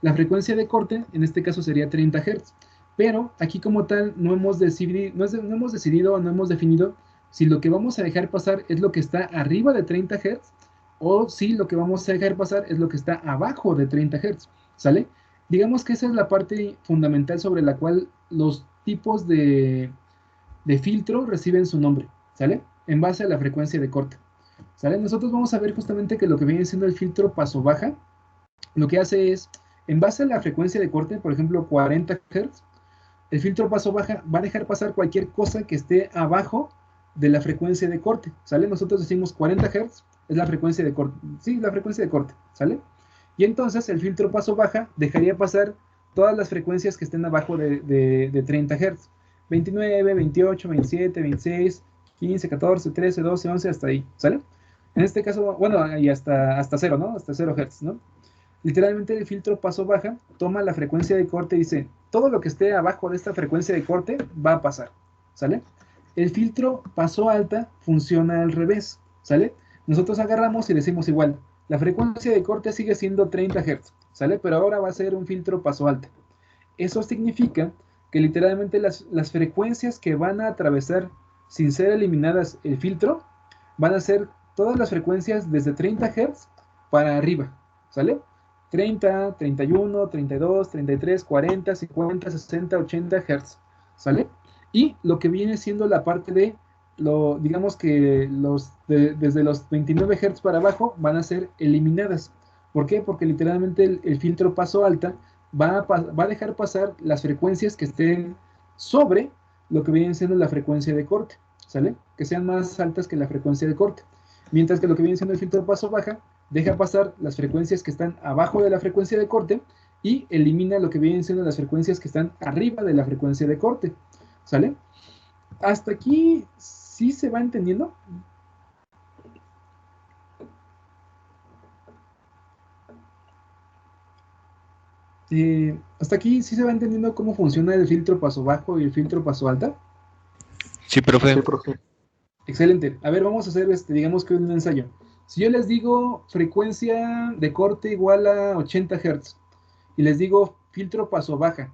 La frecuencia de corte, en este caso, sería 30 Hz. Pero aquí como tal no hemos decidido o no hemos definido si lo que vamos a dejar pasar es lo que está arriba de 30 Hz o si lo que vamos a dejar pasar es lo que está abajo de 30 Hz, ¿sale? Digamos que esa es la parte fundamental sobre la cual los tipos de de filtro reciben su nombre, ¿sale? En base a la frecuencia de corte, ¿sale? Nosotros vamos a ver justamente que lo que viene siendo el filtro paso baja, lo que hace es, en base a la frecuencia de corte, por ejemplo, 40 Hz, el filtro paso baja va a dejar pasar cualquier cosa que esté abajo de la frecuencia de corte, ¿sale? Nosotros decimos 40 Hz es la frecuencia de corte, sí, la frecuencia de corte, ¿sale? Y entonces el filtro paso baja dejaría pasar todas las frecuencias que estén abajo de 30 Hz. 29, 28, 27, 26, 15, 14, 13, 12, 11, hasta ahí, ¿sale? En este caso, bueno, y hasta 0, ¿no? Hasta 0 Hz, ¿no? Literalmente el filtro paso baja toma la frecuencia de corte y dice, todo lo que esté abajo de esta frecuencia de corte va a pasar, ¿sale? El filtro paso alta funciona al revés, ¿sale? Nosotros agarramos y decimos igual, la frecuencia de corte sigue siendo 30 Hz, ¿sale? Pero ahora va a ser un filtro paso alta. Eso significa que literalmente las frecuencias que van a atravesar sin ser eliminadas el filtro van a ser todas las frecuencias desde 30 Hz para arriba, ¿sale? 30, 31, 32, 33, 40, 50, 60, 80 Hz, ¿sale? Y lo que viene siendo la parte de, digamos que desde los 29 Hz para abajo van a ser eliminadas. ¿Por qué? Porque literalmente el filtro paso alta va a dejar pasar las frecuencias que estén sobre lo que viene siendo la frecuencia de corte, ¿sale? Que sean más altas que la frecuencia de corte. Mientras que lo que viene siendo el filtro paso baja deja pasar las frecuencias que están abajo de la frecuencia de corte y elimina lo que vienen siendo las frecuencias que están arriba de la frecuencia de corte, ¿sale? Hasta aquí sí se va entendiendo. Hasta aquí sí se va entendiendo cómo funciona el filtro paso bajo y el filtro paso alta. Sí, profe. Sí, profe. Excelente. A ver, vamos a hacer digamos que un ensayo. Si yo les digo frecuencia de corte igual a 80 Hz y les digo filtro paso baja,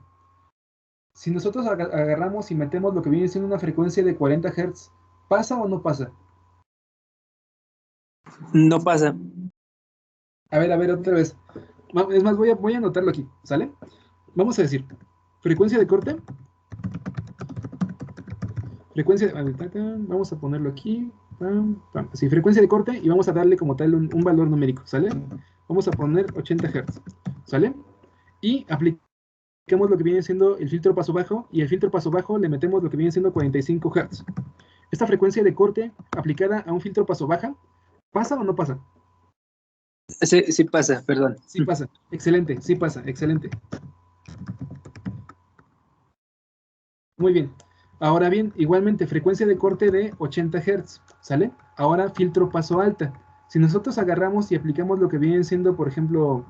si nosotros agarramos y metemos lo que viene siendo una frecuencia de 40 Hz, ¿pasa o no pasa? No pasa. A ver, otra vez. Es más, voy a anotarlo aquí, ¿sale? Vamos a decir, frecuencia de corte. Vamos a ponerlo aquí. Sí, frecuencia de corte y vamos a darle como tal un valor numérico, ¿sale? Vamos a poner 80 Hz, ¿sale? Y aplicamos lo que viene siendo el filtro paso bajo y el filtro paso bajo le metemos lo que viene siendo 45 Hz. Esta frecuencia de corte aplicada a un filtro paso baja, ¿pasa o no pasa? Sí pasa, perdón. Sí pasa, excelente, sí pasa, excelente. Muy bien. Ahora bien, igualmente, frecuencia de corte de 80 Hz, ¿sale? Ahora filtro paso alta. Si nosotros agarramos y aplicamos lo que viene siendo, por ejemplo,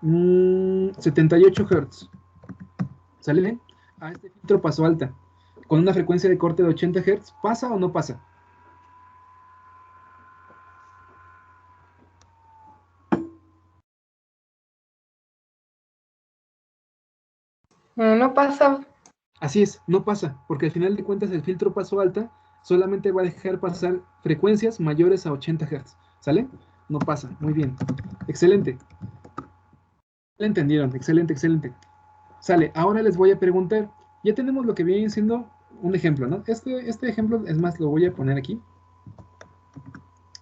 78 Hz, ¿sale? A este filtro paso alta, con una frecuencia de corte de 80 Hz, ¿pasa o no pasa? No pasa. Así es, no pasa, porque al final de cuentas el filtro paso alta solamente va a dejar pasar frecuencias mayores a 80 Hz, ¿sale? No pasa, muy bien, excelente. ¿La entendieron? Excelente, excelente. Sale, ahora les voy a preguntar, ya tenemos lo que viene siendo un ejemplo, ¿no? Este ejemplo, es más, lo voy a poner aquí.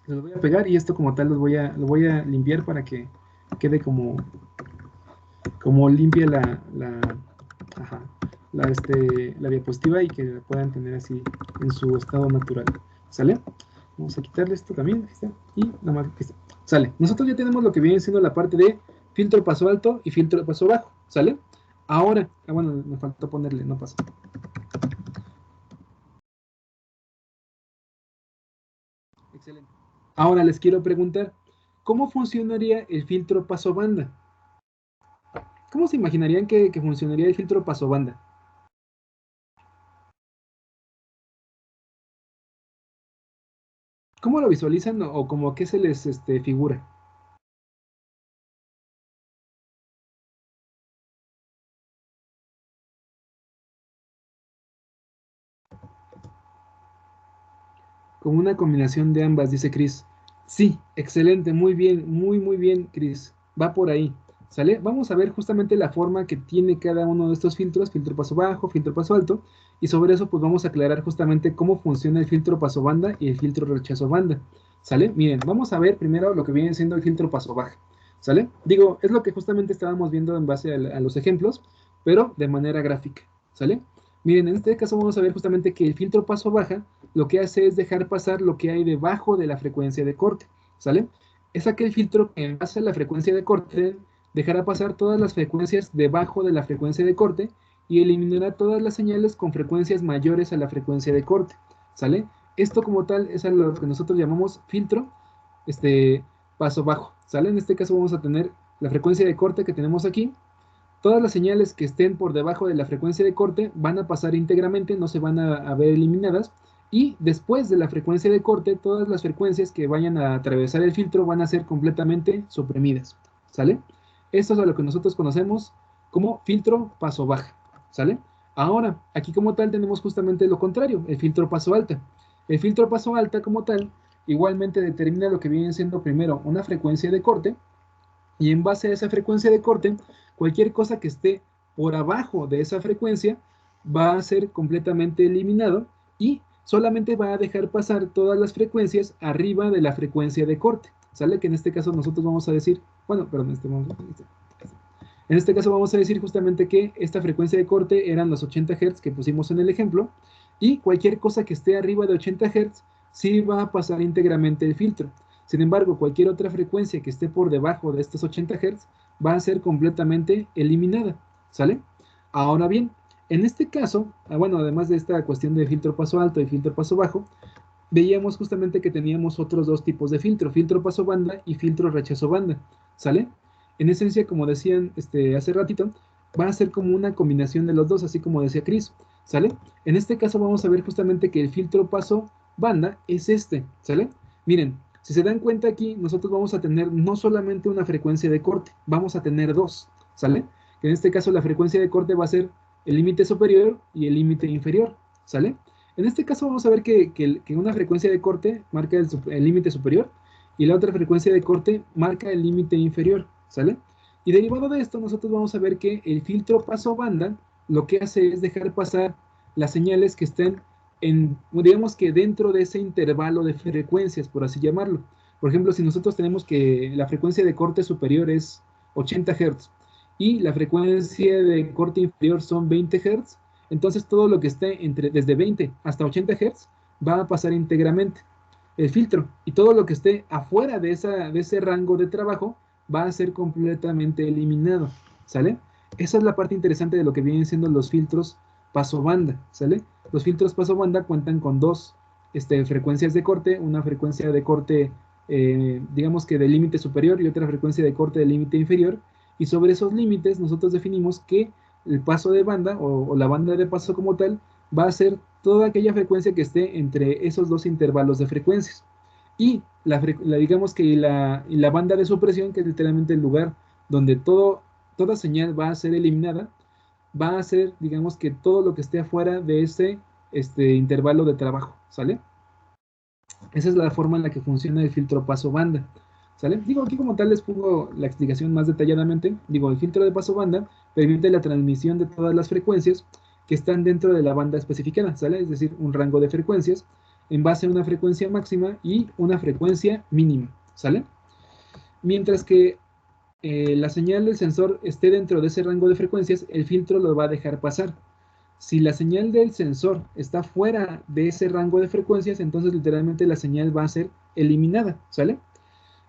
Lo voy a pegar y esto como tal lo voy a limpiar para que quede como limpia la diapositiva y que la puedan tener así en su estado natural. ¿Sale? Vamos a quitarle esto también. Ahí está. Y nada más. Ahí está. Sale. Nosotros ya tenemos lo que viene siendo la parte de filtro paso alto y filtro paso bajo. ¿Sale? Ahora, bueno, me faltó ponerle, no pasa. Excelente. Ahora les quiero preguntar, ¿cómo funcionaría el filtro paso banda? ¿Cómo se imaginarían que funcionaría el filtro paso banda? ¿Cómo lo visualizan o como qué se les figura? Como una combinación de ambas, dice Chris. Sí, excelente, muy bien, muy bien, Chris. Va por ahí, ¿sale? Vamos a ver justamente la forma que tiene cada uno de estos filtros, filtro paso bajo, filtro paso alto, Y sobre eso pues vamos a aclarar justamente cómo funciona el filtro paso banda y el filtro rechazo banda, ¿sale? Miren, vamos a ver primero lo que viene siendo el filtro paso baja, ¿sale? Digo, es lo que justamente estábamos viendo en base a los ejemplos, pero de manera gráfica, ¿sale? Miren, en este caso vamos a ver justamente que el filtro paso baja lo que hace es dejar pasar lo que hay debajo de la frecuencia de corte, ¿sale? Es aquel filtro que en base a la frecuencia de corte dejará pasar todas las frecuencias debajo de la frecuencia de corte y eliminará todas las señales con frecuencias mayores a la frecuencia de corte, ¿sale? Esto como tal es a lo que nosotros llamamos filtro paso bajo, ¿sale? En este caso vamos a tener la frecuencia de corte que tenemos aquí. Todas las señales que estén por debajo de la frecuencia de corte van a pasar íntegramente, no se van a ver eliminadas. Y después de la frecuencia de corte, todas las frecuencias que vayan a atravesar el filtro van a ser completamente suprimidas, ¿sale? Esto es a lo que nosotros conocemos como filtro paso baja, ¿sale? Ahora, aquí como tal tenemos justamente lo contrario, el filtro paso alta. El filtro paso alta como tal igualmente determina lo que viene siendo primero una frecuencia de corte, y en base a esa frecuencia de corte, cualquier cosa que esté por abajo de esa frecuencia va a ser completamente eliminado y solamente va a dejar pasar todas las frecuencias arriba de la frecuencia de corte, ¿sale? Que en este caso nosotros vamos a decir, bueno, perdón, en este caso vamos a decir justamente que esta frecuencia de corte eran los 80 Hz que pusimos en el ejemplo, y cualquier cosa que esté arriba de 80 Hz sí va a pasar íntegramente el filtro. Sin embargo, cualquier otra frecuencia que esté por debajo de estos 80 Hz va a ser completamente eliminada, ¿sale? Ahora bien, en este caso, bueno, además de esta cuestión de filtro paso alto y filtro paso bajo, veíamos justamente que teníamos otros dos tipos de filtro paso banda y filtro rechazo banda, ¿sale? En esencia, como decían hace ratito, va a ser como una combinación de los dos, así como decía Chris, ¿sale? En este caso vamos a ver justamente que el filtro paso banda es ¿sale? Miren, si se dan cuenta aquí, nosotros vamos a tener no solamente una frecuencia de corte, vamos a tener dos, ¿sale? Que en este caso la frecuencia de corte va a ser el límite superior y el límite inferior, ¿sale? En este caso vamos a ver que una frecuencia de corte marca el límite superior y la otra frecuencia de corte marca el límite inferior, ¿sale? Y derivado de esto, nosotros vamos a ver que el filtro paso banda lo que hace es dejar pasar las señales que estén digamos que dentro de ese intervalo de frecuencias, por así llamarlo. Por ejemplo, si nosotros tenemos que la frecuencia de corte superior es 80 Hz y la frecuencia de corte inferior son 20 Hz, entonces todo lo que esté desde 20 hasta 80 Hz va a pasar íntegramente el filtro, y todo lo que esté afuera de ese rango de trabajo va a ser completamente eliminado, ¿sale? Esa es la parte interesante de lo que vienen siendo los filtros paso banda, ¿sale? Los filtros paso banda cuentan con dos frecuencias de corte, una frecuencia de corte, digamos que de límite superior y otra frecuencia de corte de límite inferior, y sobre esos límites nosotros definimos que el paso de banda o la banda de paso como tal va a ser toda aquella frecuencia que esté entre esos dos intervalos de frecuencias. Y digamos que la banda de supresión, que es literalmente el lugar donde toda señal va a ser eliminada, va a ser, digamos que todo lo que esté afuera de ese intervalo de trabajo, ¿sale? Esa es la forma en la que funciona el filtro paso banda, ¿sale? Digo, aquí como tal les pongo la explicación más detalladamente. Digo, el filtro de paso banda permite la transmisión de todas las frecuencias que están dentro de la banda especificada, ¿sale? Es decir, un rango de frecuencias en base a una frecuencia máxima y una frecuencia mínima, ¿sale? Mientras que la señal del sensor esté dentro de ese rango de frecuencias, el filtro lo va a dejar pasar. Si la señal del sensor está fuera de ese rango de frecuencias, entonces literalmente la señal va a ser eliminada, ¿sale?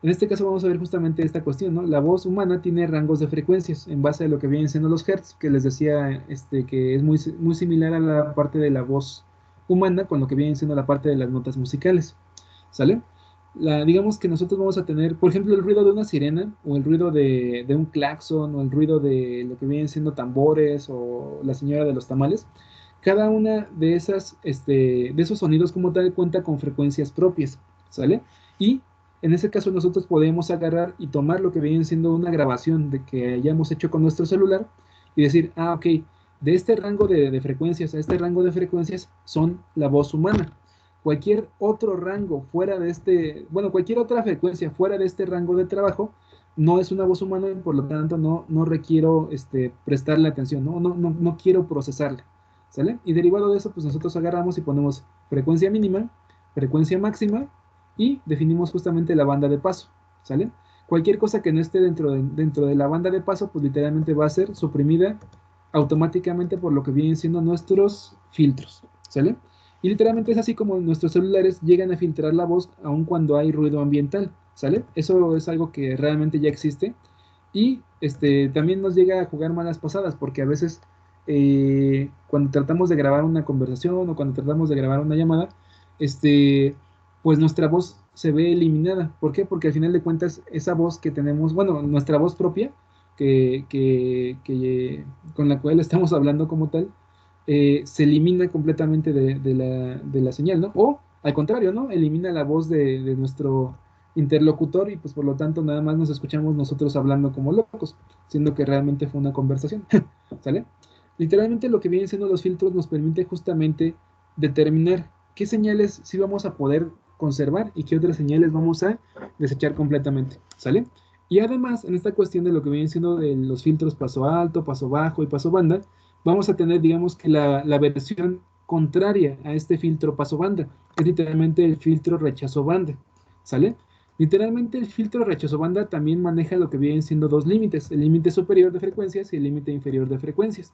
En este caso vamos a ver justamente esta cuestión, ¿no? La voz humana tiene rangos de frecuencias en base a lo que vienen siendo los hertz, que les decía que es muy, muy similar a la parte de la voz humana con lo que viene siendo la parte de las notas musicales, ¿sale? Digamos que nosotros vamos a tener, por ejemplo, el ruido de una sirena, o el ruido de un claxon, o el ruido de lo que vienen siendo tambores, o la señora de los tamales. Cada una de esos sonidos como tal cuenta con frecuencias propias, ¿sale? Y en ese caso nosotros podemos agarrar y tomar lo que viene siendo una grabación de que hayamos hecho con nuestro celular y decir, ah, ok, de este rango de frecuencias a este rango de frecuencias son la voz humana. Cualquier otro rango fuera de cualquier otra frecuencia fuera de este rango de trabajo no es una voz humana, y por lo tanto no requiero prestarle atención, no quiero procesarla, ¿sale? Y derivado de eso, pues nosotros agarramos y ponemos frecuencia mínima, frecuencia máxima, y definimos justamente la banda de paso, ¿sale? Cualquier cosa que no esté dentro de la banda de paso, pues literalmente va a ser suprimida automáticamente por lo que vienen siendo nuestros filtros, ¿sale? Y literalmente es así como nuestros celulares llegan a filtrar la voz aun cuando hay ruido ambiental, ¿sale? Eso es algo que realmente ya existe. Y también nos llega a jugar malas pasadas, porque a veces cuando tratamos de grabar una conversación o cuando tratamos de grabar una llamada, pues nuestra voz se ve eliminada. ¿Por qué? Porque al final de cuentas esa voz que tenemos, bueno, nuestra voz propia, con la cual estamos hablando como tal, se elimina completamente de la señal, ¿no? O al contrario, ¿no? Elimina la voz de nuestro interlocutor y pues por lo tanto nada más nos escuchamos nosotros hablando como locos, siendo que realmente fue una conversación, ¿sale? Literalmente lo que vienen siendo los filtros nos permite justamente determinar qué señales sí vamos a poder conservar y qué otras señales vamos a desechar completamente, ¿sale? Y además, en esta cuestión de lo que vienen siendo de los filtros paso alto, paso bajo y paso banda, vamos a tener, digamos que la versión contraria a este filtro paso banda, que es literalmente el filtro rechazo banda, ¿sale? Literalmente el filtro rechazo banda también maneja lo que vienen siendo dos límites, el límite superior de frecuencias y el límite inferior de frecuencias.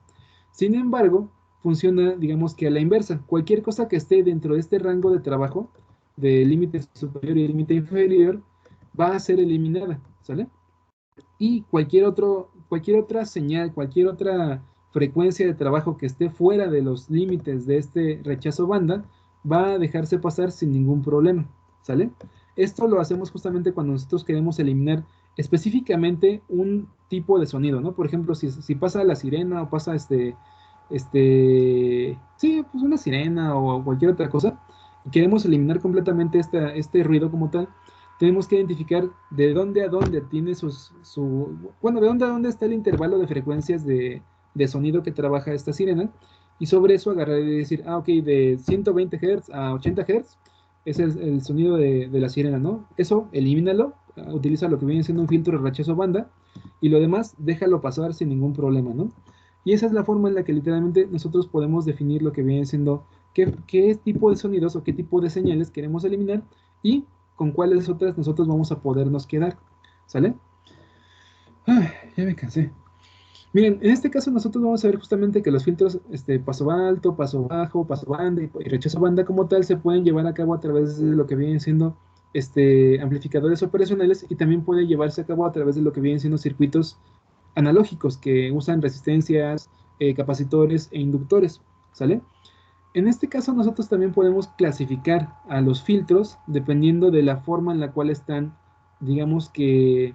Sin embargo, funciona, digamos que a la inversa. Cualquier cosa que esté dentro de este rango de trabajo, de límite superior y límite inferior, va a ser eliminada, ¿sale? Y cualquier otra señal, cualquier otra frecuencia de trabajo que esté fuera de los límites de este rechazo banda, va a dejarse pasar sin ningún problema, ¿sale? Esto lo hacemos justamente cuando nosotros queremos eliminar específicamente un tipo de sonido, ¿no? Por ejemplo, si pasa la sirena o pasa sí, pues una sirena o cualquier otra cosa, y queremos eliminar completamente este ruido como tal, tenemos que identificar de dónde a dónde tiene bueno, de dónde a dónde está el intervalo de frecuencias de sonido que trabaja esta sirena, y sobre eso agarrar y decir, ok, de 120 Hz a 80 Hz, ese es el sonido de la sirena, ¿no? Eso, elimínalo, utiliza lo que viene siendo un filtro de rechazo banda, y lo demás, déjalo pasar sin ningún problema, ¿no? Y esa es la forma en la que literalmente nosotros podemos definir lo que viene siendo qué tipo de sonidos o qué tipo de señales queremos eliminar y con cuáles otras nosotros vamos a podernos quedar, ¿sale? Ya me cansé. Miren, en este caso nosotros vamos a ver justamente que los filtros paso alto, paso bajo, paso banda y rechazo banda como tal se pueden llevar a cabo a través de lo que vienen siendo amplificadores operacionales, y también puede llevarse a cabo a través de lo que vienen siendo circuitos analógicos que usan resistencias, capacitores e inductores, ¿sale? En este caso nosotros también podemos clasificar a los filtros dependiendo de la forma en la cual están, digamos que,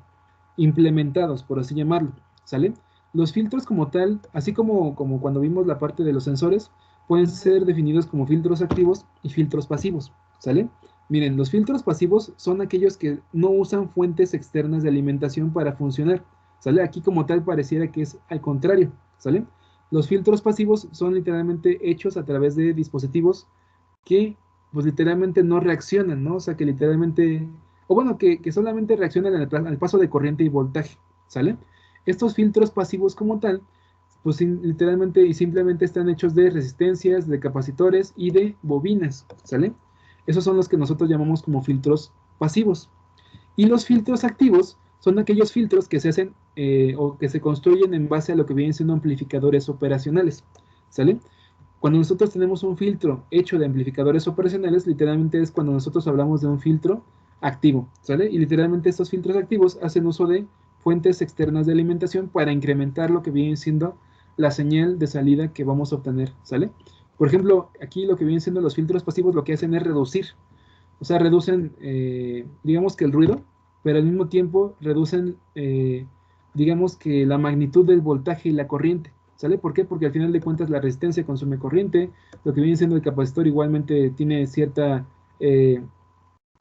implementados, por así llamarlo, ¿sale? Los filtros como tal, así como cuando vimos la parte de los sensores, pueden ser definidos como filtros activos y filtros pasivos, ¿sale? Miren, los filtros pasivos son aquellos que no usan fuentes externas de alimentación para funcionar, ¿sale? Aquí como tal pareciera que es al contrario, ¿sale? Los filtros pasivos son literalmente hechos a través de dispositivos que pues literalmente no reaccionan, ¿no? O sea, que literalmente, o bueno, que solamente reaccionan al paso de corriente y voltaje, ¿sale? Estos filtros pasivos como tal, pues literalmente y simplemente están hechos de resistencias, de capacitores y de bobinas, ¿sale? Esos son los que nosotros llamamos como filtros pasivos. Y los filtros activos son aquellos filtros que se hacen o que se construyen en base a lo que vienen siendo amplificadores operacionales, ¿sale? Cuando nosotros tenemos un filtro hecho de amplificadores operacionales, literalmente es cuando nosotros hablamos de un filtro activo, ¿sale? Y literalmente estos filtros activos hacen uso de fuentes externas de alimentación para incrementar lo que viene siendo la señal de salida que vamos a obtener, ¿sale? Por ejemplo, aquí lo que vienen siendo los filtros pasivos lo que hacen es reducir, o sea, reducen, digamos que el ruido, pero al mismo tiempo reducen, digamos que la magnitud del voltaje y la corriente, ¿sale? ¿Por qué? Porque al final de cuentas la resistencia consume corriente, lo que viene siendo el capacitor igualmente tiene cierta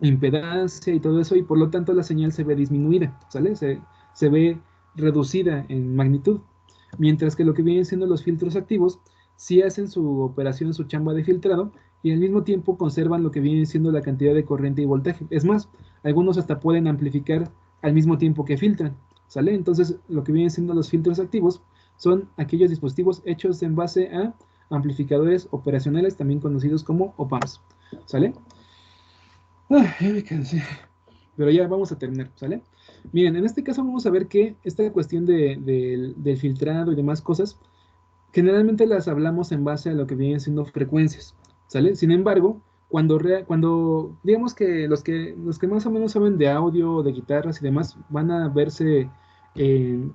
impedancia y todo eso, y por lo tanto la señal se ve disminuida, ¿sale? Se ve reducida en magnitud, mientras que lo que vienen siendo los filtros activos sí hacen su operación, su chamba de filtrado, y al mismo tiempo conservan lo que viene siendo la cantidad de corriente y voltaje. Es más, algunos hasta pueden amplificar al mismo tiempo que filtran, ¿sale? Entonces, lo que vienen siendo los filtros activos son aquellos dispositivos hechos en base a amplificadores operacionales, también conocidos como op-amps, ¿sale? Ya me cansé, pero ya vamos a terminar, ¿sale? Miren, en este caso vamos a ver que esta cuestión del filtrado y demás cosas, generalmente las hablamos en base a lo que vienen siendo frecuencias, ¿sale? Sin embargo, cuando digamos que los que más o menos saben de audio, de guitarras y demás, van a verse,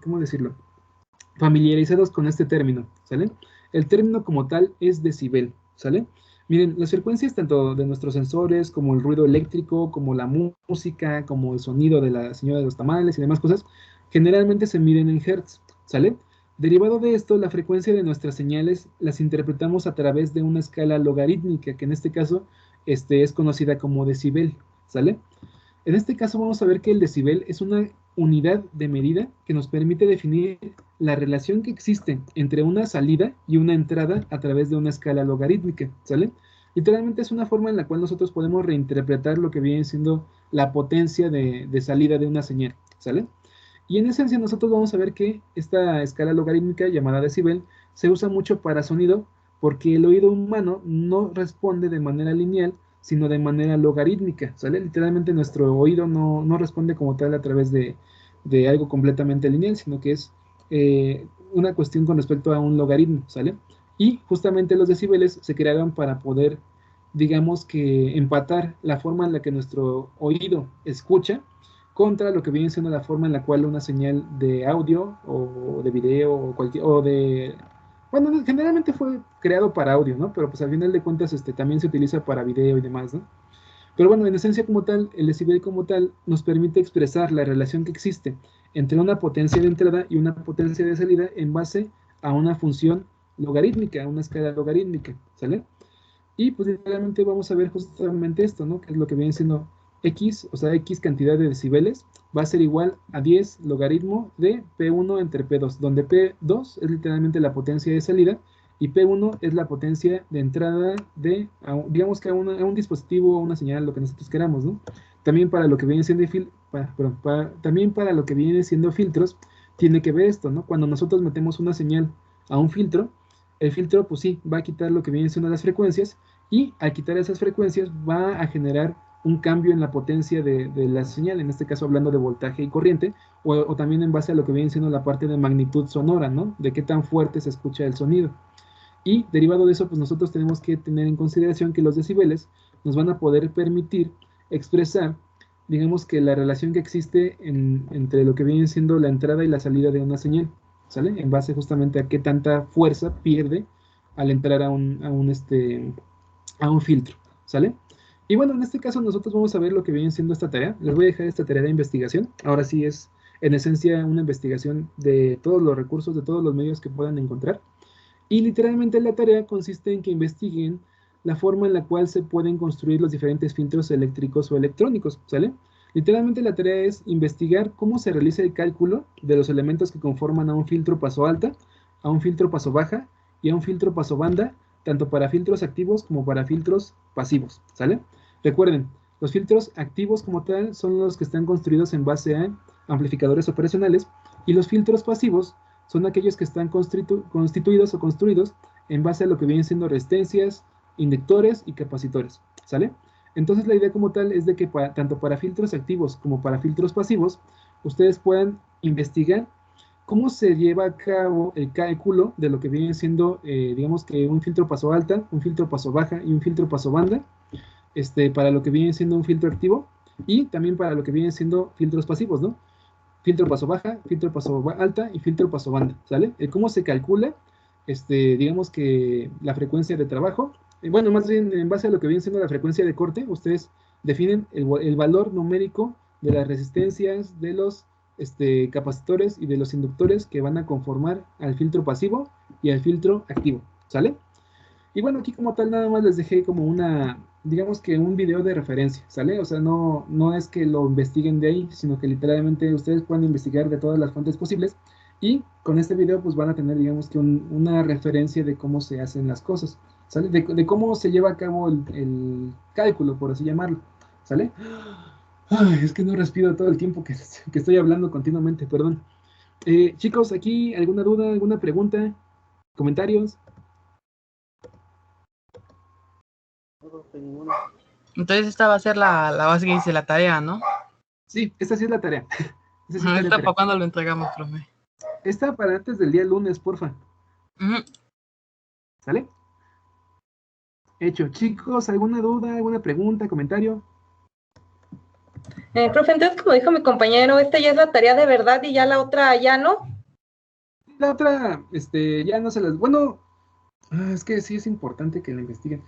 ¿cómo decirlo? Familiarizados con este término, ¿sale? El término como tal es decibel, ¿sale? Miren, las frecuencias tanto de nuestros sensores, como el ruido eléctrico, como la música, como el sonido de la señora de los tamales y demás cosas, generalmente se miden en hertz, ¿sale? Derivado de esto, la frecuencia de nuestras señales las interpretamos a través de una escala logarítmica, que en este caso es conocida como decibel, ¿sale? En este caso vamos a ver que el decibel es una unidad de medida que nos permite definir la relación que existe entre una salida y una entrada a través de una escala logarítmica, ¿sale? Literalmente es una forma en la cual nosotros podemos reinterpretar lo que viene siendo la potencia de salida de una señal, ¿sale? Y en esencia nosotros vamos a ver que esta escala logarítmica llamada decibel se usa mucho para sonido porque el oído humano no responde de manera lineal, sino de manera logarítmica, ¿sale? Literalmente nuestro oído no responde como tal a través de algo completamente lineal, sino que es una cuestión con respecto a un logaritmo, ¿sale? Y justamente los decibeles se crearon para poder, digamos que, empatar la forma en la que nuestro oído escucha contra lo que viene siendo la forma en la cual una señal de audio o de video o de... Bueno, generalmente fue creado para audio, ¿no? Pero pues al final de cuentas también se utiliza para video y demás, ¿no? Pero bueno, en esencia como tal, el decibel como tal nos permite expresar la relación que existe entre una potencia de entrada y una potencia de salida en base a una función logarítmica, una escala logarítmica, ¿sale? Y pues literalmente vamos a ver justamente esto, ¿no? Que es lo que viene siendo X, o sea, X cantidad de decibeles va a ser igual a 10 logaritmo de P1 entre P2, donde P2 es literalmente la potencia de salida y P1 es la potencia de entrada de, digamos que a un dispositivo, a una señal, lo que nosotros queramos, ¿no? También para lo que viene siendo también para lo que viene siendo filtros, tiene que ver esto, ¿no? Cuando nosotros metemos una señal a un filtro, el filtro, pues sí, va a quitar lo que vienen siendo las frecuencias y al quitar esas frecuencias va a generar un cambio en la potencia de la señal, en este caso hablando de voltaje y corriente, o también en base a lo que viene siendo la parte de magnitud sonora, ¿no? De qué tan fuerte se escucha el sonido. Y derivado de eso, pues nosotros tenemos que tener en consideración que los decibeles nos van a poder permitir expresar, digamos que la relación que existe entre lo que viene siendo la entrada y la salida de una señal, ¿sale? En base justamente a qué tanta fuerza pierde al entrar a un filtro, ¿sale? Y bueno, en este caso nosotros vamos a ver lo que viene siendo esta tarea. Les voy a dejar esta tarea de investigación. Ahora sí es, en esencia, una investigación de todos los recursos, de todos los medios que puedan encontrar. Y literalmente la tarea consiste en que investiguen la forma en la cual se pueden construir los diferentes filtros eléctricos o electrónicos, ¿sale? Literalmente la tarea es investigar cómo se realiza el cálculo de los elementos que conforman a un filtro paso alta, a un filtro paso baja y a un filtro paso banda, tanto para filtros activos como para filtros pasivos, ¿sale? Recuerden, los filtros activos como tal son los que están construidos en base a amplificadores operacionales y los filtros pasivos son aquellos que están constituidos o construidos en base a lo que vienen siendo resistencias, inductores y capacitores, ¿sale? Entonces la idea como tal es de que tanto para filtros activos como para filtros pasivos, ustedes puedan investigar cómo se lleva a cabo el cálculo de lo que viene siendo, digamos que un filtro paso alta, un filtro paso baja y un filtro paso banda, para lo que viene siendo un filtro activo y también para lo que vienen siendo filtros pasivos, ¿no? Filtro paso baja, filtro paso alta y filtro paso banda, ¿sale? ¿Cómo se calcula, digamos que la frecuencia de trabajo? Bueno, más bien en base a lo que viene siendo la frecuencia de corte, ustedes definen el valor numérico de las resistencias, de los capacitores y de los inductores que van a conformar al filtro pasivo y al filtro activo, ¿sale? Y bueno, aquí como tal nada más les dejé como digamos que un video de referencia, ¿sale? O sea, no es que lo investiguen de ahí, sino que literalmente ustedes pueden investigar de todas las fuentes posibles y con este video pues van a tener, digamos que una referencia de cómo se hacen las cosas, ¿sale? De cómo se lleva a cabo el cálculo, por así llamarlo, ¿sale? Ay, es que no respiro todo el tiempo que estoy hablando continuamente, perdón. Chicos, aquí, ¿alguna duda, alguna pregunta, comentarios? profe, ninguna. Entonces esta va a ser la base que dice la tarea, ¿no? Sí, esta sí es la tarea. Esta sí está en ¿Esta tarea. para cuándo lo entregamos, profe? Esta para antes del día lunes, porfa. Ujú. ¿Sale? Hecho. Chicos, ¿alguna duda, alguna pregunta, comentario? Profe, entonces, como dijo mi compañero, esta ya es la tarea de verdad y ya la otra ya no. La otra, ya no se las... Bueno, es que sí es importante que la investiguen.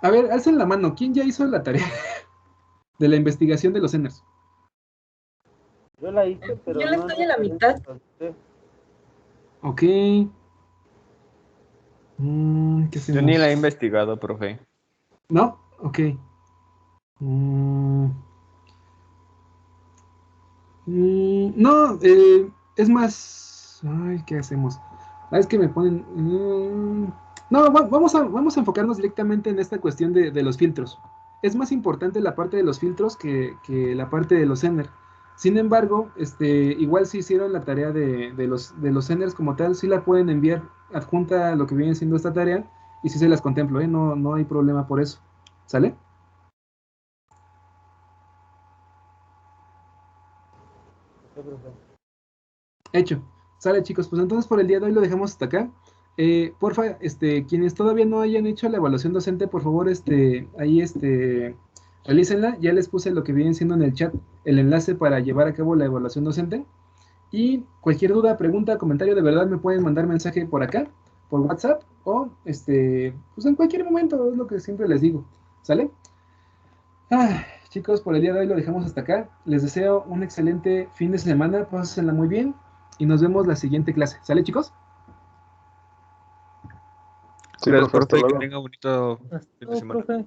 A ver, alcen la mano. ¿Quién ya hizo la tarea de la investigación de los Enners? Yo la hice, pero Yo la no estoy en la mitad. Ok. ¿Qué Yo ni la he hacemos? investigado, profe. ¿No? Ok. No, es más... Ay, ¿qué hacemos? Es que me ponen... no, vamos a enfocarnos directamente en esta cuestión de los filtros. Es más importante la parte de los filtros que la parte de los Enners. Sin embargo, igual si hicieron la tarea de los Enners como tal, sí la pueden enviar adjunta a lo que viene siendo esta tarea y sí se las contemplo, ¿eh? No hay problema por eso. ¿Sale? Hecho. Sale, chicos. Pues entonces por el día de hoy lo dejamos hasta acá. Porfa, quienes todavía no hayan hecho la evaluación docente, por favor, ahí, realícenla. Ya les puse lo que viene siendo en el chat, el enlace para llevar a cabo la evaluación docente. Y cualquier duda, pregunta, comentario, de verdad me pueden mandar mensaje por acá, por WhatsApp, o pues en cualquier momento, es lo que siempre les digo. ¿Sale? Chicos, por el día de hoy lo dejamos hasta acá. Les deseo un excelente fin de semana, pásenla muy bien y nos vemos la siguiente clase. ¿Sale, chicos? Sí, Gracias, profe, hasta profe, que luego. tenga bonito fin de No, semana. profe.